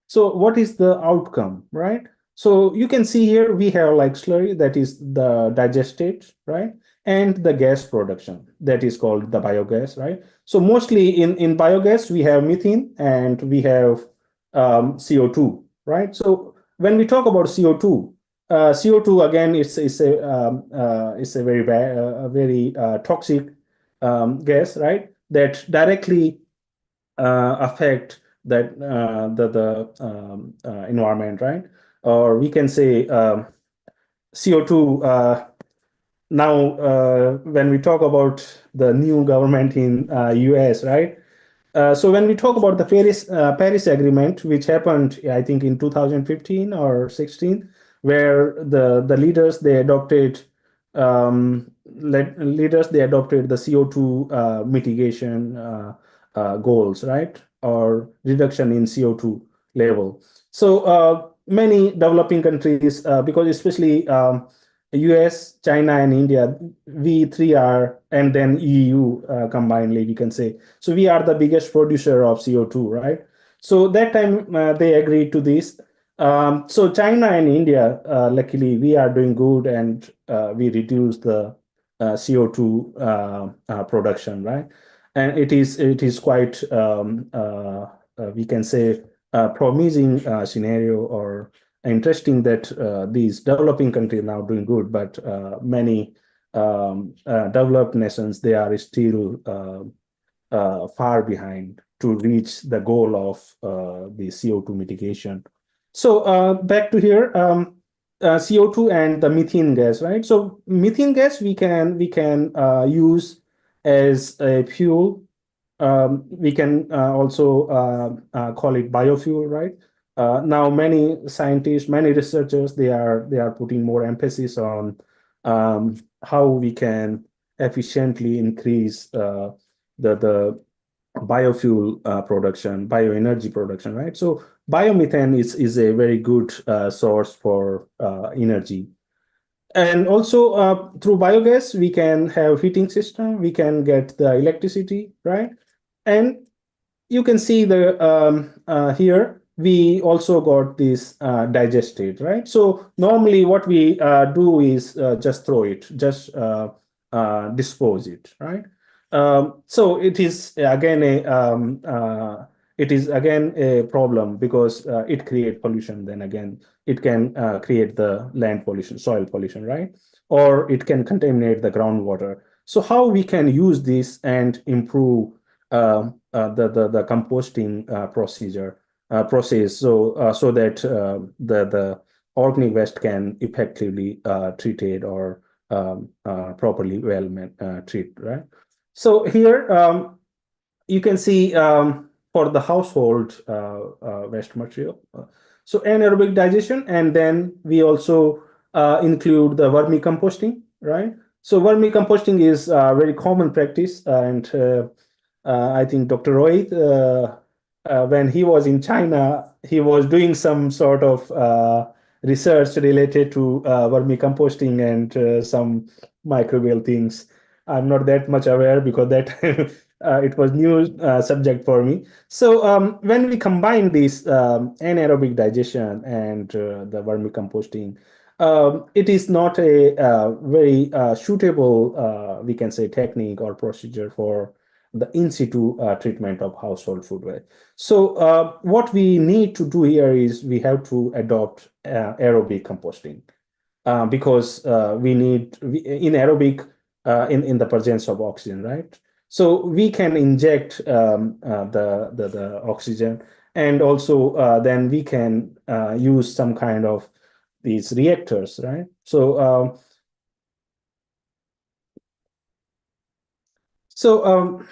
so what is the outcome, right? So you can see here we have like slurry, that is the digestate, right? And the gas production, that is called the biogas, right? So mostly in biogas, we have methane and we have CO2, right? So when we talk about CO2, CO2 again, it's a very toxic gas, right? That directly affect that the environment, right? Or we can say CO2. Now, when we talk about the new government in US, right? So when we talk about the Paris Agreement, which happened, I think, in 2015 or 16, where the leaders they adopted the CO2 mitigation goals, right, or reduction in CO2 level. So many developing countries, because especially US, China, and India, we three are, and then EU combinedly, we can say. So we are the biggest producer of CO2, right? So that time they agreed to this. So China and India, luckily, we are doing good, and we reduce the CO2 production, right? And it is quite we can say promising scenario, or interesting that these developing countries now doing good, but many developed nations, they are still far behind to reach the goal of the CO2 mitigation. So back to here, CO2 and the methane gas, right? So methane gas we can use as a fuel. We can also call it biofuel, right? Now many scientists, many researchers, they are putting more emphasis on how we can efficiently increase the biofuel production, bioenergy production, right? So biomethane is a very good source for energy. And also through biogas, we can have heating system, we can get the electricity, right? And you can see the here we also got this digestate, right? So normally what we do is just throw it, just dispose it, right? So it is again a problem, because it creates pollution. Then again, it can create the land pollution, soil pollution, right? Or it can contaminate the groundwater. So how we can use this and improve the composting process, so that the organic waste can effectively treated, or properly treated, right? So here you can see for the household waste material, so anaerobic digestion, and then we also include the vermicomposting, right? So vermicomposting is a very common practice, and I think Dr. Rohit, when he was in China, he was doing some sort of research related to vermicomposting and some microbial things. I'm not that much aware, because that it was new subject for me. So when we combine this anaerobic digestion and the vermicomposting, it is not a very suitable, we can say, technique or procedure for the in situ treatment of household food waste. So what we need to do here is we have to adopt aerobic composting, because we need in aerobic in the presence of oxygen, right? So we can inject the oxygen, And also then we can use some kind of these reactors, right? So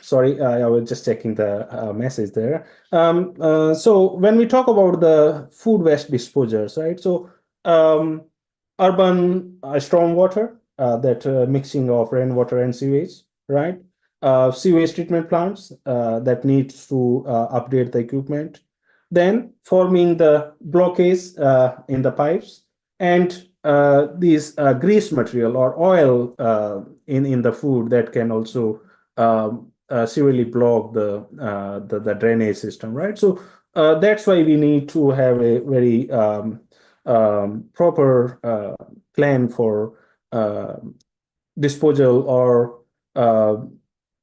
sorry, I was just checking the message there. So when we talk about the food waste disposers, right? So urban stormwater, that mixing of rainwater and sewage, right? Sewage treatment plants that needs to update the equipment. Then forming the blockage in the pipes, and these grease material or oil in the food that can also severely block the drainage system, right? So that's why we need to have a very proper plan for disposal or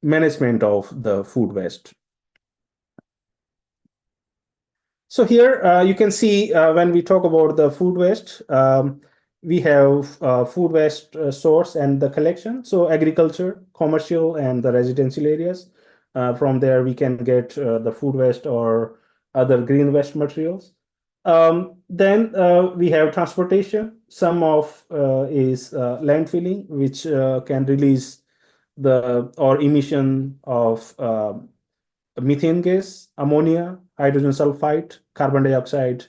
management of the food waste. So here you can see when we talk about the food waste, we have food waste source and the collection. So agriculture, commercial, and the residential areas. From there, we can get the food waste or other green waste materials. Then we have transportation. Some of is landfilling, which can release the or emission of methane gas, ammonia, hydrogen sulfide, carbon dioxide,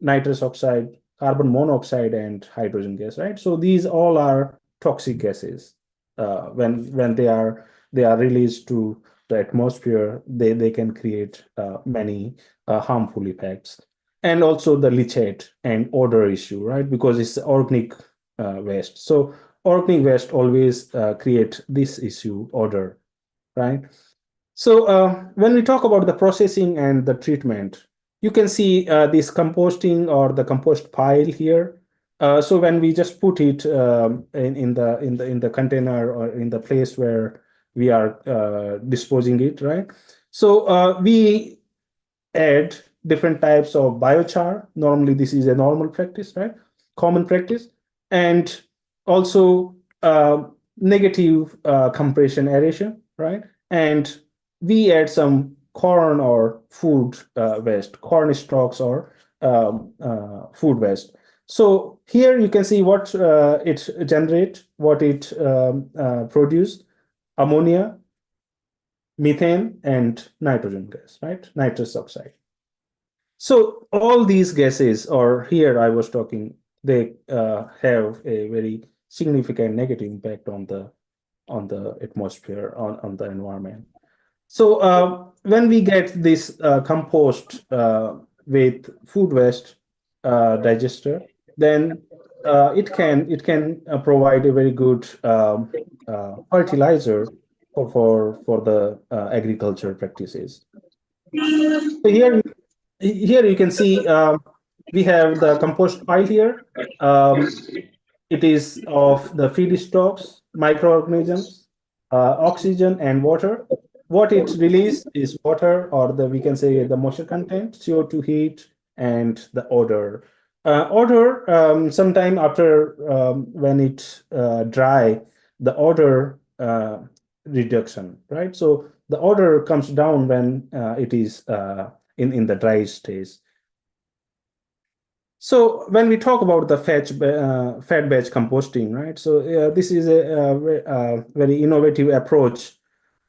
nitrous oxide, carbon monoxide, and hydrogen gas, right? So these all are toxic gases. When they are released to the atmosphere, they can create many harmful effects. And also the leachate and odor issue, right? Because it's organic waste. So organic waste always create this issue, odor, right? So when we talk about the processing and the treatment, you can see this composting or the compost pile here. So when we just put it in the container or in the place where we are disposing it, right? So we add different types of biochar. Normally, this is a normal practice, right? Common practice, and also negative compression aeration, right? And we add some corn or food waste, corn stalks or food waste. So here you can see what it generate, what it produce: ammonia, methane, and nitrogen gas, right? Nitrous oxide. So all these gases, or here I was talking, they have a very significant negative impact on the atmosphere, on the environment. So when we get this compost with food waste digester, then it can provide a very good fertilizer for the agriculture practices. So here you can see we have the compost pile here. It is of the feedstocks, microorganisms, oxygen, and water. What it releases is water, or we can say the moisture content, CO2, heat, and the odor. Odor, sometime after when it dry, the odor reduction, right? So the odor comes down when it is in the dry stage. So when we talk about the fat batch composting, right? So this is a very innovative approach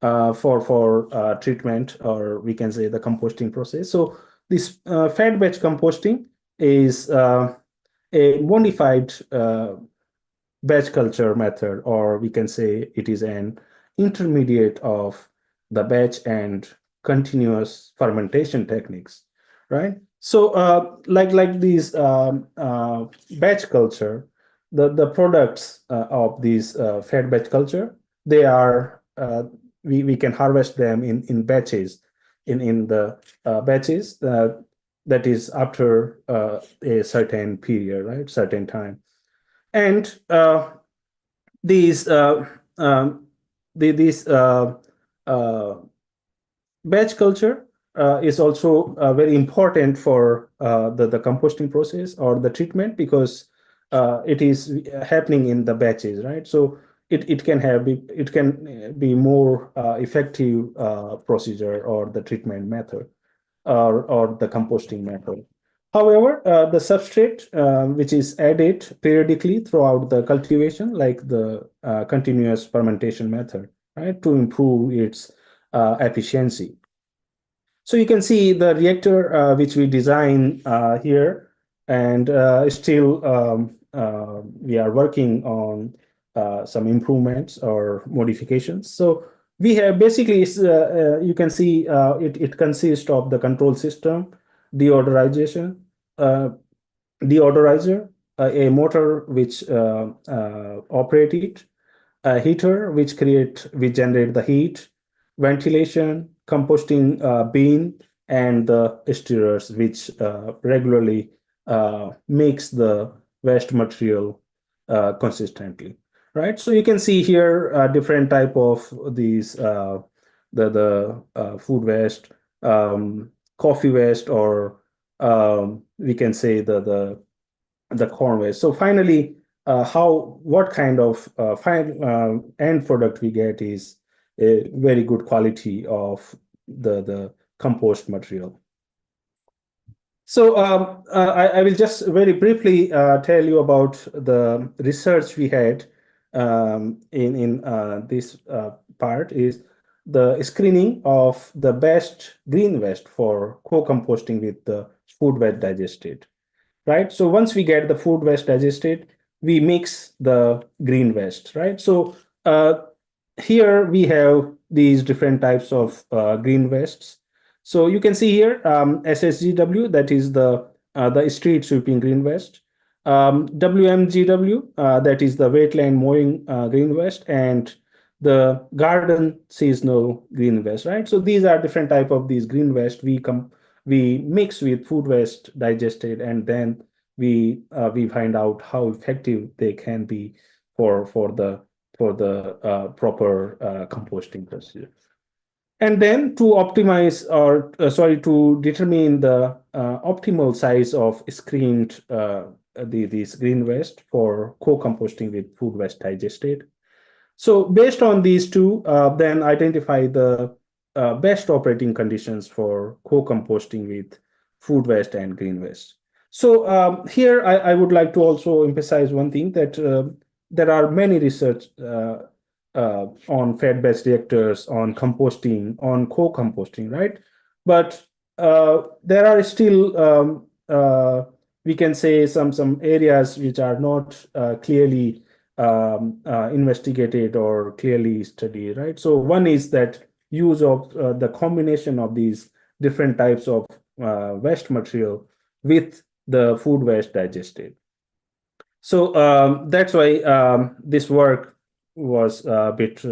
for treatment, or we can say the composting process. So this fat batch composting is a modified batch culture method, or we can say it is an intermediate of the batch and continuous fermentation techniques, right? So like these batch culture, the products of these fat batch culture, they are we can harvest them in batches, in the batches that is after a certain period, right? Certain time. And these these batch culture is also very important for the composting process or the treatment, because it is happening in the batches, right? So it can be more effective procedure or the treatment method. or the composting method. However, the substrate which is added periodically throughout the cultivation, like the continuous fermentation method, right, to improve its efficiency. So you can see the reactor which we design here, and still we are working on some improvements or modifications. So we have basically, you can see it consists of the control system, deodorization, deodorizer, a motor which operate it, a heater which generate the heat, ventilation, composting bin, and the stirrers which regularly makes the waste material consistently, right? So you can see here different type of these the food waste, coffee waste, or we can say the corn waste. So finally, what kind of end product we get is a very good quality of the compost material. So I will just very briefly tell you about the research we had in this part is the screening of the best green waste for co-composting with the food waste digested. Right. So once we get the food waste digested, we mix the green waste, right? So here we have these different types of green wastes. So you can see here SSGW, that is the street sweeping green waste, WMGW, that is the wetland mowing green waste, and the garden seasonal green waste, right? So these are different type of these green waste we mix with food waste digested, and then we find out how effective they can be for the proper composting procedure. And then to optimize or to determine the optimal size of screened these green waste for co-composting with food waste digested. So based on these two, then identify the best operating conditions for co-composting with food waste and green waste. So here I would like to also emphasize one thing, that there are many research on fed-based reactors, on composting, on co-composting, right? But there are still, we can say, some areas which are not clearly investigated or clearly studied, right? So one is that use of the combination of these different types of waste material with the food waste digested. So that's why this work was a bit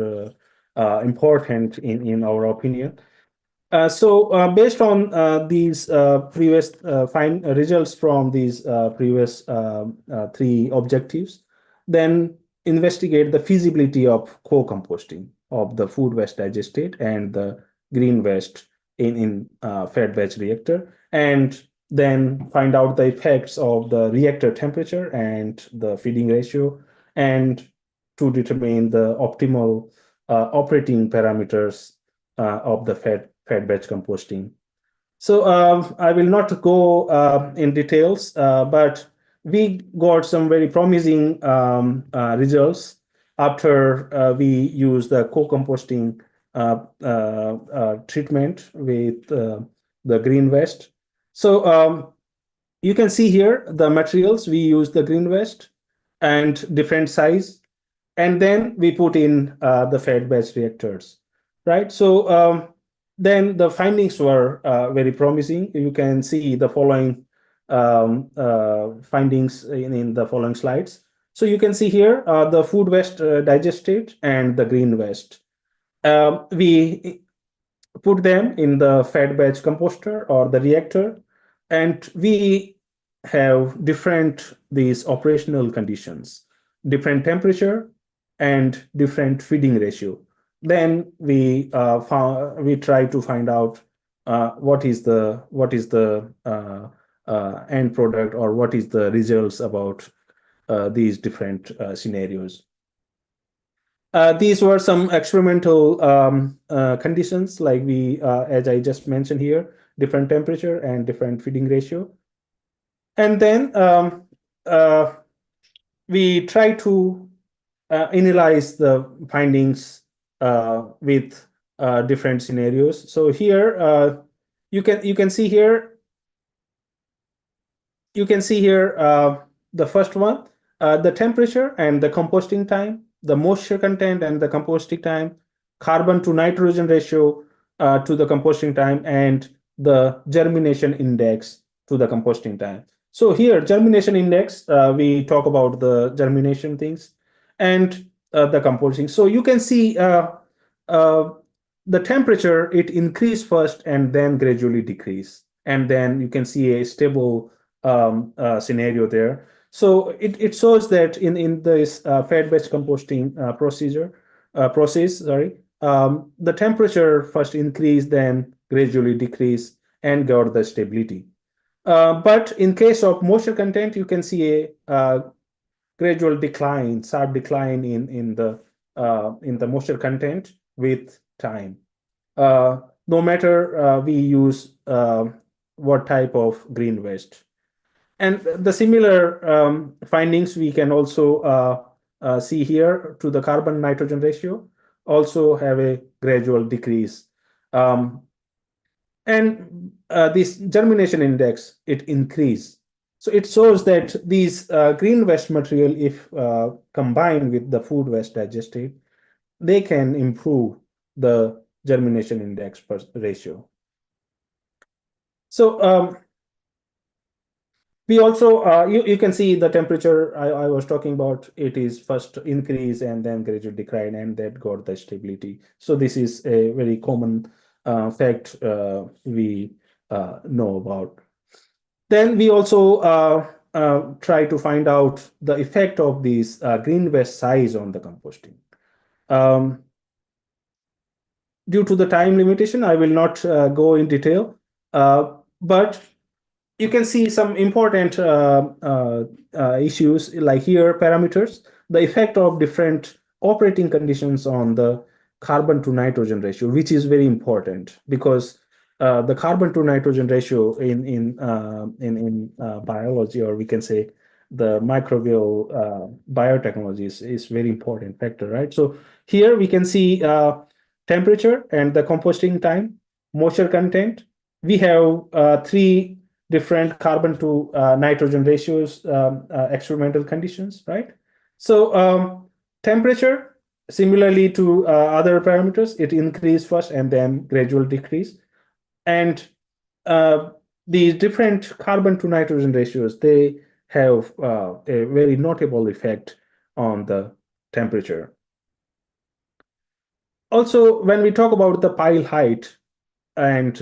important in our opinion. So based on these previous results from these previous three objectives, then investigate the feasibility of co-composting of the food waste digested and the green waste in fed batch reactor, and then find out the effects of the reactor temperature and the feeding ratio, and to determine the optimal operating parameters of the fed batch composting. So I will not go in details, but we got some very promising results after we used the co-composting treatment with the green waste. So you can see here the materials we use, the green waste and different size, and then we put in the fed batch reactors, right? So then the findings were very promising. You can see the following findings in the following slides. So you can see here the food waste digested and the green waste. We put them in the fed batch composter or the reactor, and we have different these operational conditions, different temperature and different feeding ratio. Then we try to find out what is the end product, or what is the results about these different scenarios. These were some experimental conditions, like as I just mentioned here, different temperature and different feeding ratio. And then we try to analyze the findings with different scenarios. So here you can see here. You can see here the first one, the temperature and the composting time, the moisture content and the composting time, carbon to nitrogen ratio to the composting time, and the germination index to the composting time. So here, germination index, we talk about the germination things and the composting. So you can see the temperature, it increase first and then gradually decrease. And then you can see a stable scenario there. So it shows that in this fed-based composting process, the temperature first increase, then gradually decrease and got the stability. But in case of moisture content, you can see a gradual decline, sharp decline in the moisture content with time. No matter we use what type of green waste. And the similar findings we can also see here to the carbon nitrogen ratio also have a gradual decrease. And this germination index, it increase. So it shows that these green waste material, if combined with the food waste digested, they can improve the germination index ratio. So we also, you can see the temperature I was talking about, it is first increase and then gradual decline, and that got the stability. So this is a very common fact we know about. Then we also try to find out the effect of this green waste size on the composting. Due to the time limitation, I will not go in detail, but you can see some important issues like here parameters, the effect of different operating conditions on the carbon to nitrogen ratio, which is very important because the carbon to nitrogen ratio in biology, or we can say the microbial biotechnology is very important factor, right? So here we can see temperature and the composting time, moisture content. We have three different carbon to nitrogen ratios, experimental conditions, right? So temperature, similarly to other parameters, it increase first and then gradual decrease. And these different carbon to nitrogen ratios, they have a very notable effect on the temperature. Also, when we talk about the pile height and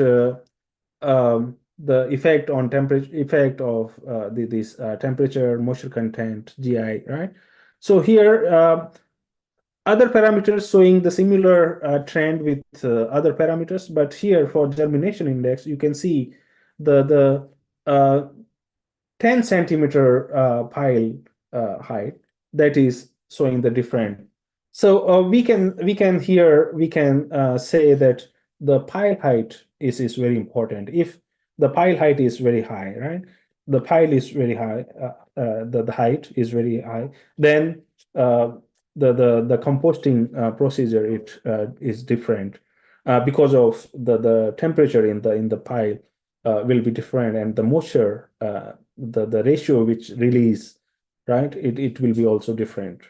the effect on temperature, effect of this temperature, moisture content, GI, right? So here, other parameters showing the similar trend with other parameters, but here for germination index, you can see the 10 centimeter pile height that is showing the different. So we can say that the pile height is very important. If the pile height is very high, right? The pile is very high, the height is very high, then the composting procedure is different because of the temperature in the pile will be different, and the moisture, the ratio which release, right? It will be also different.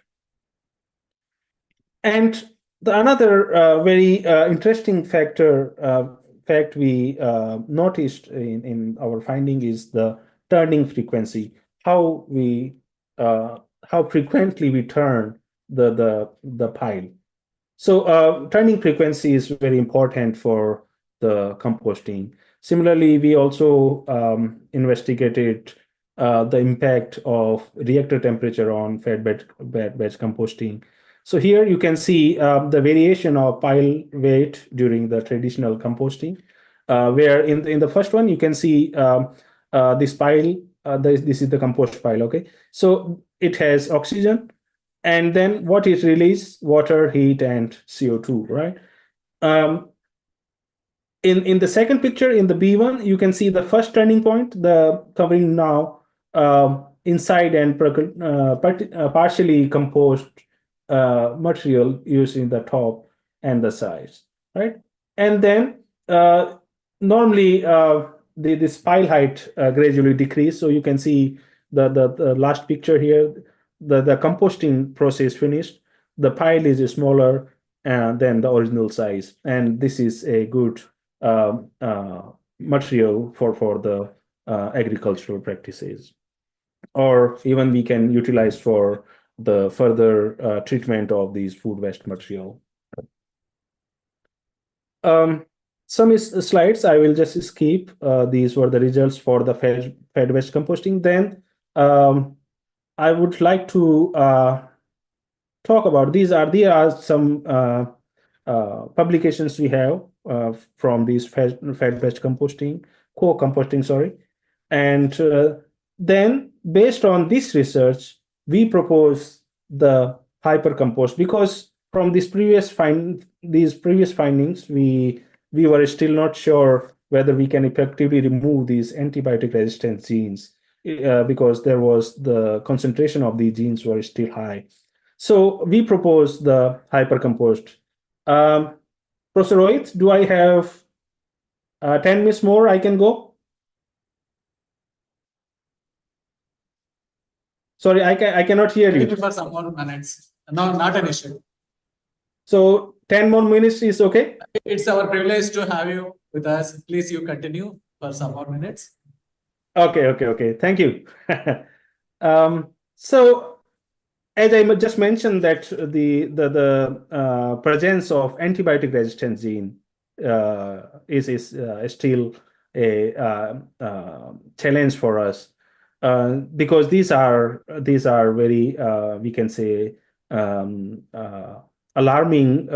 And the another very interesting fact we noticed in our finding is the turning frequency. How frequently we turn the pile. So turning frequency is very important for the composting. Similarly, we also investigated the impact of reactor temperature on fed-batch composting. So here you can see the variation of pile weight during the traditional composting, where in the first one you can see this pile. This is the compost pile. Okay, so it has oxygen, and then what it releases? Water, heat, and CO2. Right. in the second picture, in the B1, you can see the first turning point, the covering now inside and partially composed material using the top and the sides, right? And then normally this pile height gradually decrease. So you can see the last picture here, the composting process finished. The pile is smaller than the original size, and this is a good material for the agricultural practices, or even we can utilize for the further treatment of these food waste material. Some slides I will just skip. These were the results for the fed waste composting. Then I would like to talk about these are some publications we have from these fed waste composting, co-composting, sorry. And then based on this research, we propose the hypercompost, because from these previous findings, we were still not sure whether we can effectively remove these antibiotic resistant genes because there was the concentration of these genes were still high. So we propose the hypercompost. Professor Rohit, do I have 10 minutes more I can go? Sorry, I cannot hear you. Maybe for some more minutes. No, not an issue. So 10 more minutes is okay? It's our privilege to have you with us. Please, you continue for some more minutes. Okay. Thank you. So as I just mentioned, that the presence of antibiotic resistant gene is still a challenge for us because these are very we can say alarming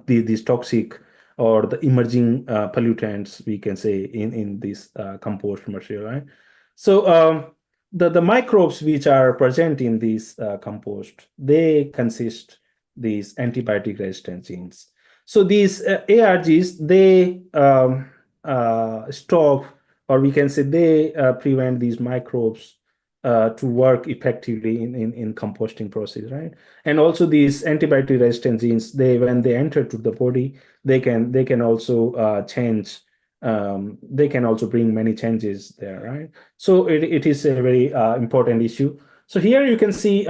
these toxic or the emerging pollutants, we can say, in this compost material, right? So the microbes which are present in this compost, they consist these antibiotic resistant genes. So these ARGs, they stop, or we can say they prevent these microbes to work effectively in composting process, right? And also these antibiotic resistant genes, when they enter to the body, they can also change. They can also bring many changes there, right? So it is a very important issue. So here you can see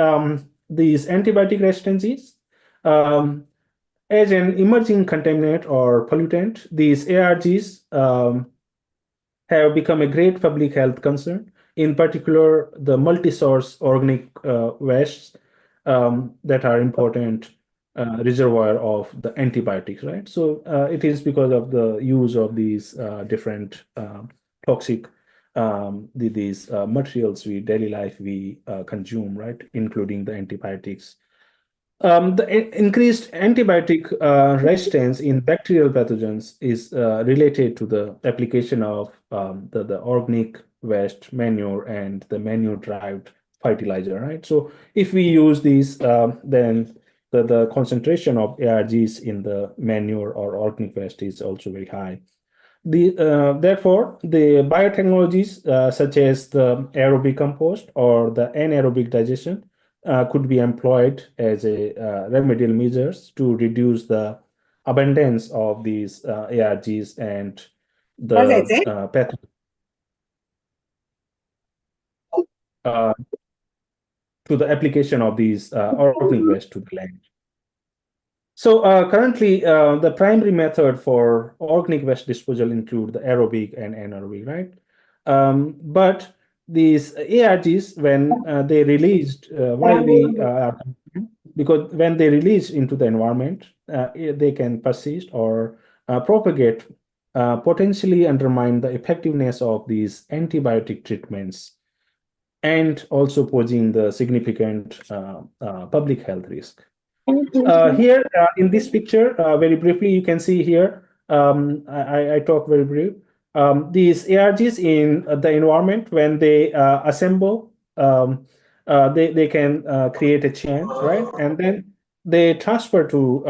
these antibiotic resistant genes. As an emerging contaminant or pollutant, these ARGs have become a great public health concern. In particular, the multi-source organic wastes that are important reservoir of the antibiotics, right? So it is because of the use of these different toxic these materials we daily life we consume, right, including the antibiotics. The increased antibiotic resistance in bacterial pathogens is related to the application of the organic waste, manure, and the manure-derived fertilizer, right? So if we use these, then the concentration of ARGs in the manure or organic waste is also very high. Therefore, the biotechnologies such as the aerobic compost or the anaerobic digestion could be employed as a remedial measures to reduce the abundance of these ARGs and the to the application of these organic waste to the land. So currently, the primary method for organic waste disposal include the aerobic and anaerobic, right? But these ARGs, when they released, why we because when they release into the environment, they can persist or propagate, potentially undermine the effectiveness of these antibiotic treatments, and also posing the significant public health risk. Here in this picture, very briefly, you can see here, I talk very brief. These ARGs in the environment, when they assemble, they can create a chain, right? And then they transfer to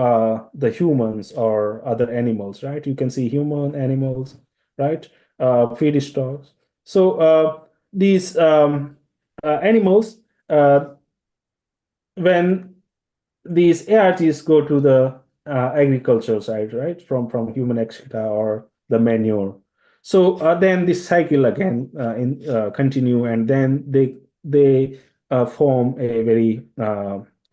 the humans or other animals, right? You can see human animals, right? Feedstocks. So these animals, when these ARGs go to the agricultural side, right, from human excreta or the manure. So then this cycle again continue, and then they form a very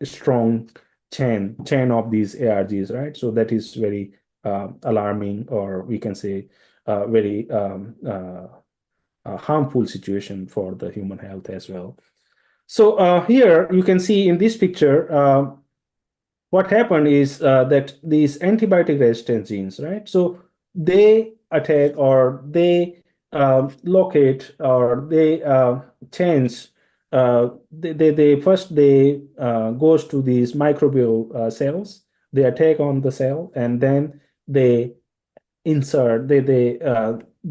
strong chain of these ARGs, right? So that is very alarming, or we can say very harmful situation for the human health as well. So here you can see in this picture, what happened is that these antibiotic resistant genes, right? So they attack, or they locate, or they change. They first goes to these microbial cells. They attack on the cell, and then they insert. They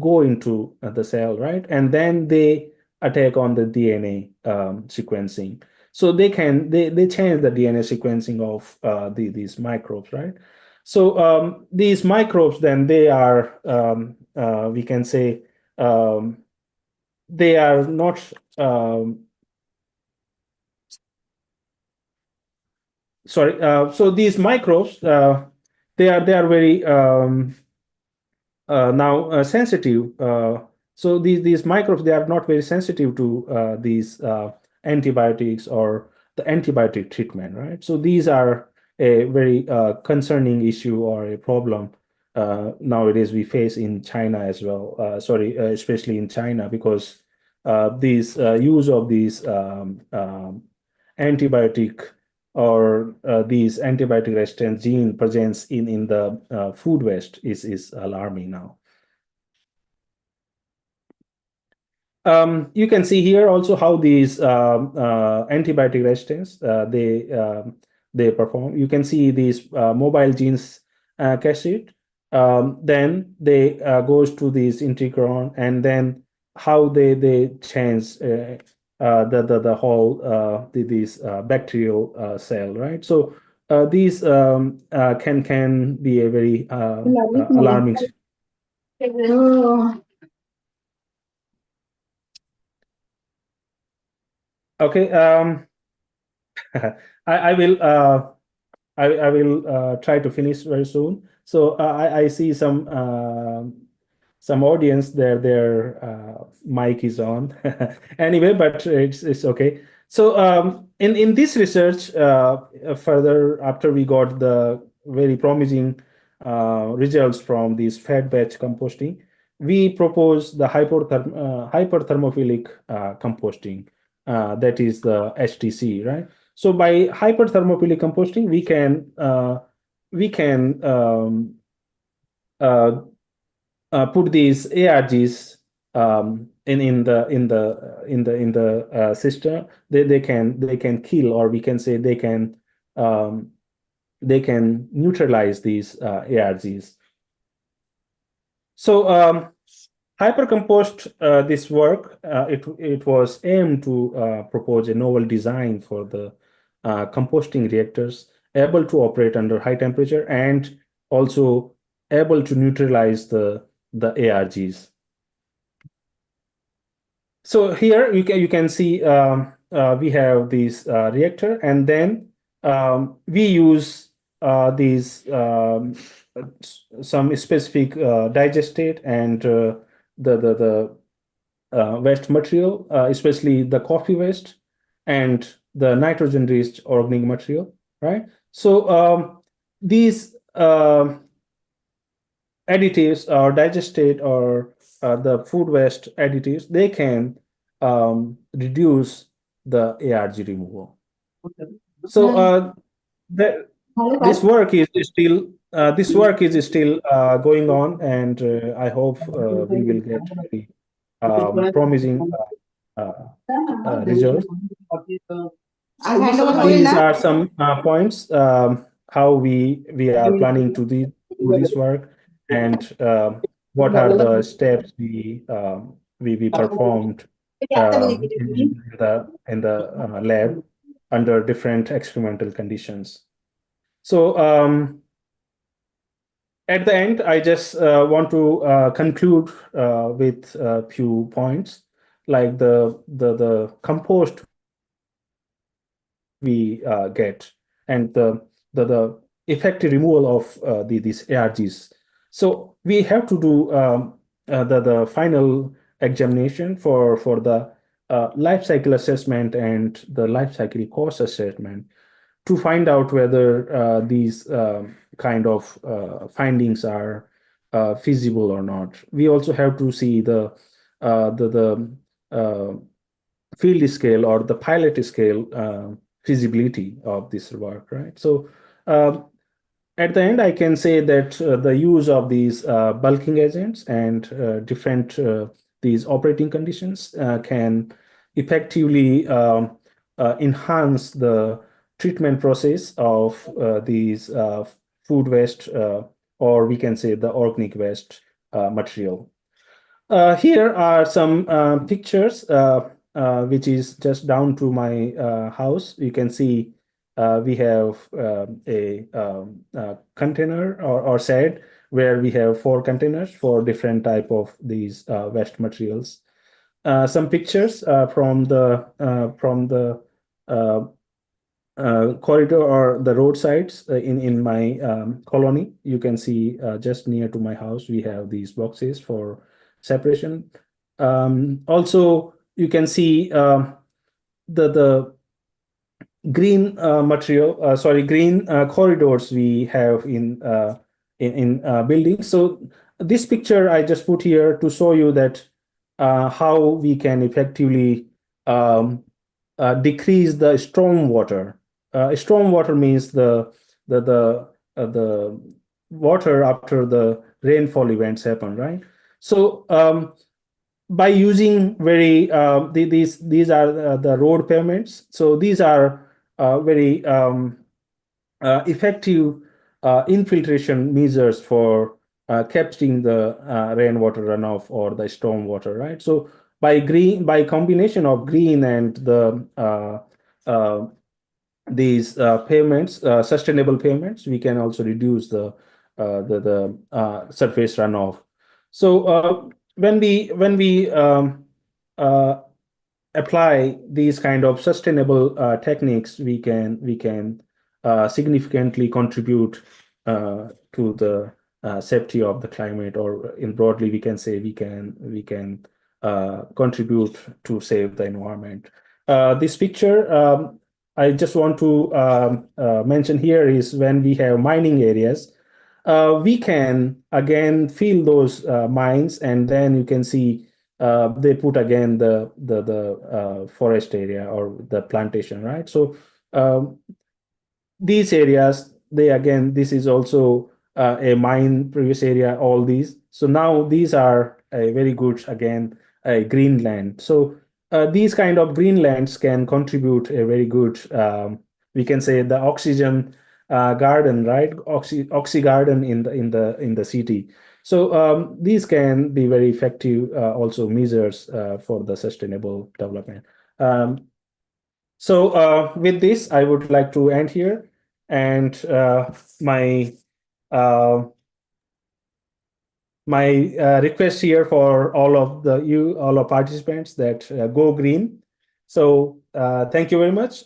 go into the cell, right? And then they attack on the DNA sequencing. So they change the DNA sequencing of these microbes, right? So these microbes, then they are we can say they are not sorry. So these microbes, they are very now sensitive. So these microbes, they are not very sensitive to these antibiotics or the antibiotic treatment, right? So these are a very concerning issue or a problem nowadays we face in China as well. Especially in China, because these use of these antibiotic or these antibiotic resistant gene presence in the food waste is alarming now. You can see here also how these antibiotic resistance they perform. You can see these mobile genes cassette. Then they goes to these integron, and then how they change the whole these bacterial cell, right? So these can be a very alarming. Okay. I will I will try to finish very soon. So I see some audience their mic is on. Anyway, but it's okay. So in this research, further after we got the very promising results from this fed batch composting, we propose the hyperthermophilic composting. That is the HTC, right? So by hyperthermophilic composting, we can put these ARGs in the system. They can kill, or we can say they can neutralize these ARGs. So hypercompost, this work, it was aimed to propose a novel design for the composting reactors, able to operate under high temperature and also able to neutralize the ARGs. So here you can see we have this reactor, and then we use these some specific digestate and the waste material, especially the coffee waste and the nitrogen-rich organic material, right? So these additives or digestate or the food waste additives, they can reduce the ARG removal. So this work is still going on, and I hope we will get very promising results. These are some points how we are planning to do this work, and what are the steps we performed in the lab under different experimental conditions. So at the end, I just want to conclude with a few points, like the compost we get and the effective removal of these ARGs. So we have to do the final examination for the life cycle assessment and the life cycle cost assessment to find out whether these kind of findings are feasible or not. We also have to see the field scale or the pilot scale feasibility of this work, right? So at the end, I can say that the use of these bulking agents and different these operating conditions can effectively enhance the treatment process of these food waste, or we can say the organic waste material. Here are some pictures, which is just down to my house. You can see we have a container or shed where we have 4 containers for different type of these waste materials. Some pictures from the corridor or the roadsides in my colony. You can see just near to my house, we have these boxes for separation. Also, you can see the green material, green corridors we have in buildings. So this picture I just put here to show you that how we can effectively decrease the storm water. Storm water means the water after the rainfall events happen, right? So by using very these are the road pavements. So these are very effective infiltration measures for capturing the rainwater runoff or the storm water, right? So by combination of green and these payments, sustainable payments, we can also reduce the surface runoff. So when we apply these kind of sustainable techniques, we can significantly contribute to the safety of the climate, or in broadly we can say we can contribute to save the environment. This picture I just want to mention here is when we have mining areas, we can again fill those mines, and then you can see they put again the forest area or the plantation, right? So these areas, this is also a mine previous area, all these. So now these are a very good, again, a green land. So these kind of green lands can contribute a very good, we can say the oxygen garden, right? Oxy garden in the city. So these can be very effective also measures for the sustainable development. So with this, I would like to end here, and my request here for all of participants that go green. So thank you very much.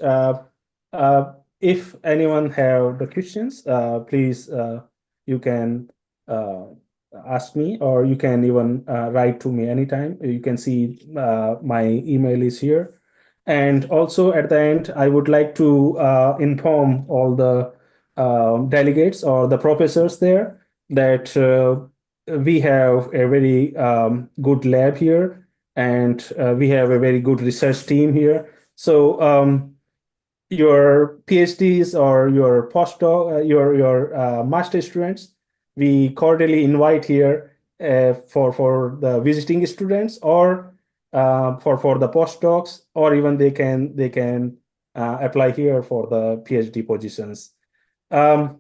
If anyone have the questions, please you can ask me, or you can even write to me anytime. You can see my email is here. And also at the end, I would like to inform all the delegates or the professors there that we have a very good lab here, and we have a very good research team here. So your PhDs or your postdoc, your master students, we cordially invite here for the visiting students, or for the postdocs, or even they can apply here for the PhD positions.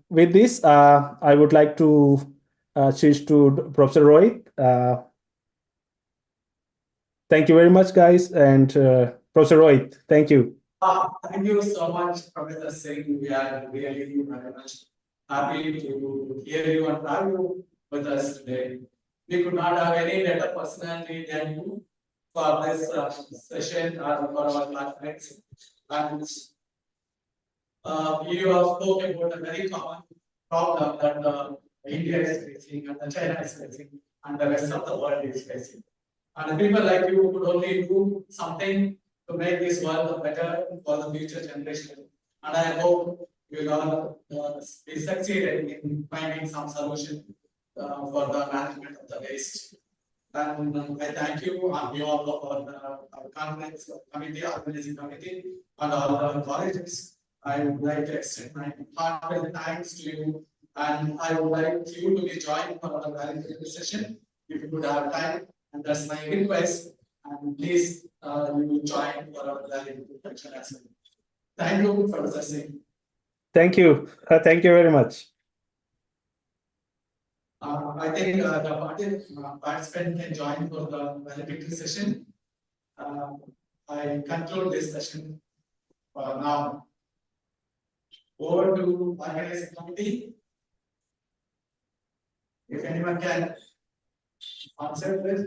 With this, I would like to switch to Professor Rohit. Thank you very much, guys, and Professor Rohit, thank you. Thank you so much, Professor Singh. We are really very much happy to hear you and have you with us today. We could not have any better personality than you for this session or for our classmates. And you have spoken about a very common problem that India is facing and China is facing and the rest of the world is facing. And people like you could only do something to make this world better for the future generation. And I hope you will all be succeeded in finding some solution for the management of the waste. And I thank you on behalf of our conference committee, organizing committee, and all the colleges. I would like to extend my heartfelt thanks to you, and I would like you to be joined for our validation session if you could have time. And that's my request. And please, you will join for our validation as well. Thank you, Professor Singh. Thank you. Thank you very much. I think the participant can join for the valedictory session. I conclude this session for now. Over to organizing committee. If anyone can answer this.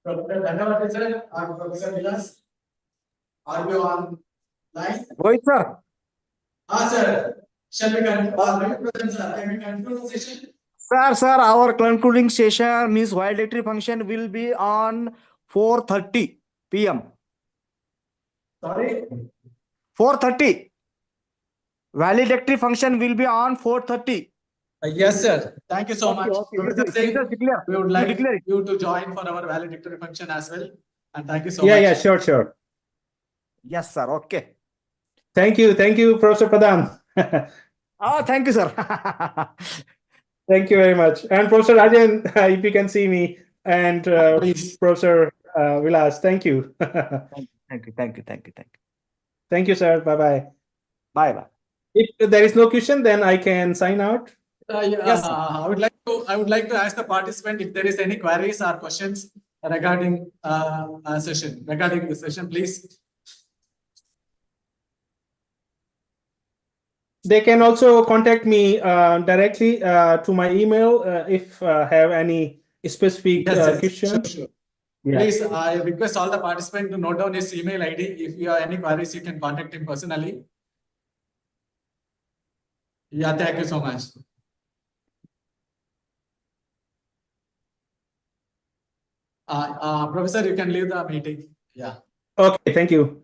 Professor Dhanawat sir or Professor Vilas, are you on line? Rohit sir. Sir. Shall we conclude? Sir, can we conclude the session? Sir, our concluding session means valedictory function will be on 4:30 p.m. Sorry? 4:30. Valedictory function will be on 4:30. Yes, sir. Thank you so Okay, much. okay. Professor You Singh, just declare. we would You like declare it. you to join for our valedictory function as well. And thank you so Yeah, much. yeah, sure. Yes, sir. Okay. Thank you, Professor Pradhan. Thank you, sir. Thank you very much. And Professor Rajan, if you can see me, and Please. Professor Vilas, thank you. Thank you. Thank you, sir. Bye-bye. Bye. If there is no question, then I can sign out. Yes, sir. I would like to ask the participant if there is any queries or questions regarding the session, please. They can also contact me directly to my email if have any specific question. Sure. Yeah. Please, I request all the participants to note down his email ID. If you have any queries, you can contact him personally. Yeah, thank you so much. Professor, you can leave the meeting. Yeah. Okay, thank you.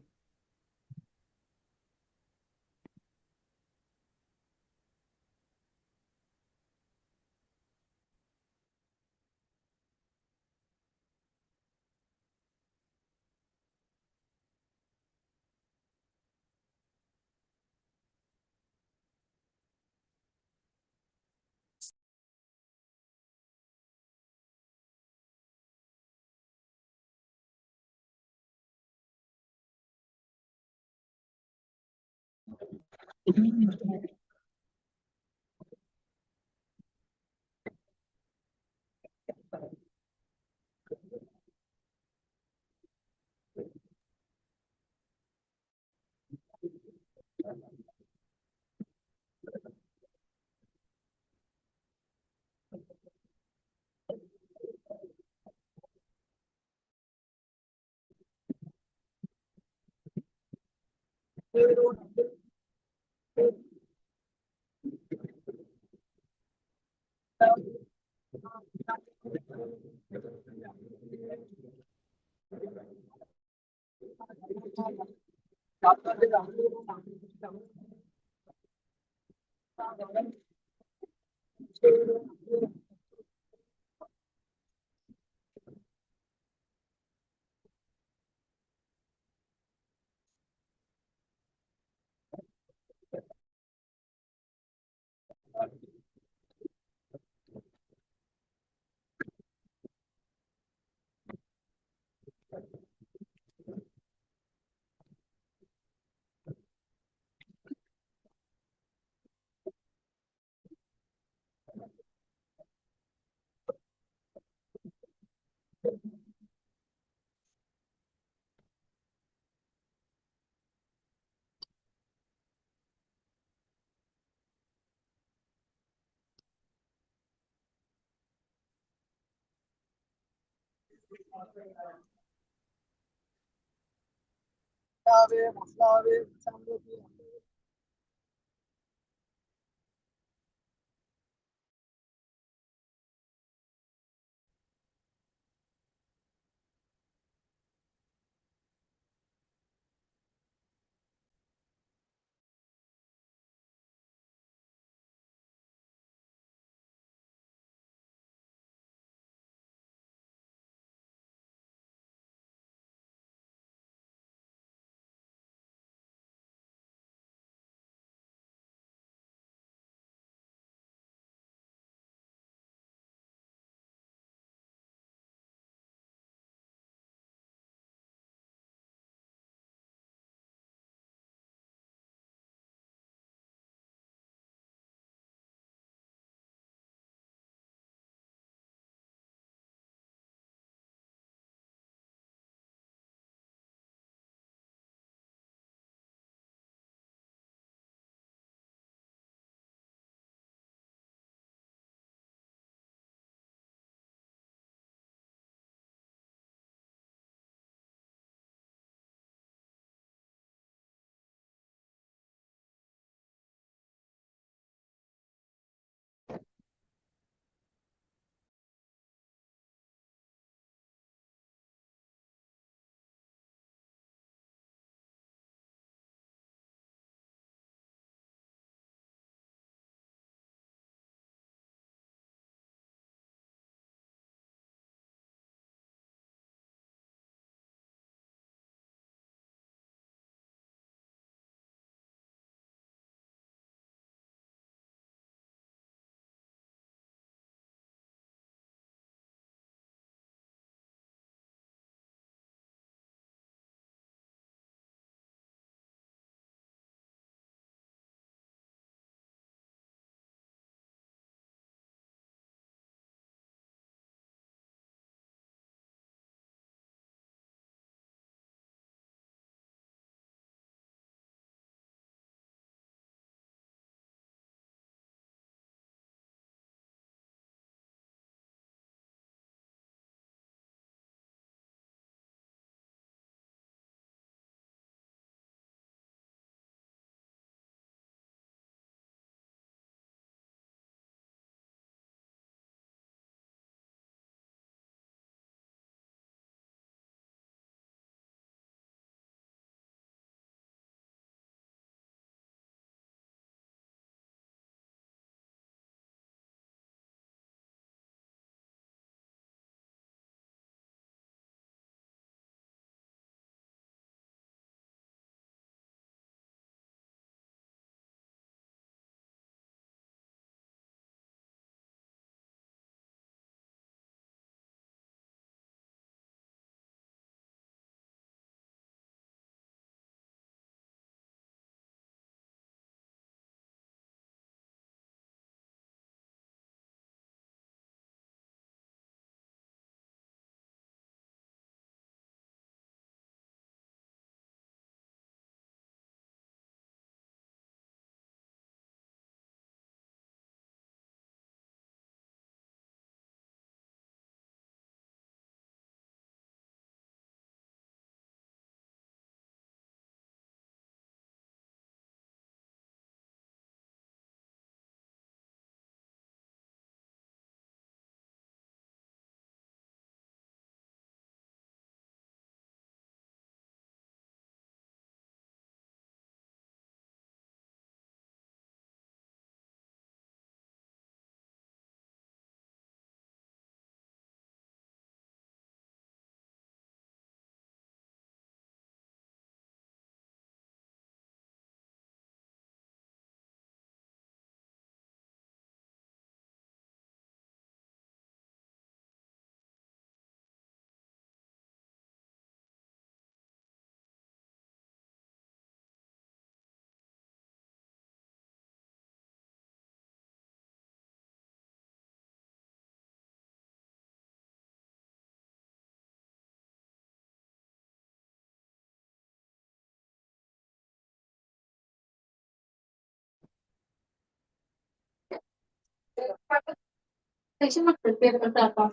Kasi mag-prepare ka tapos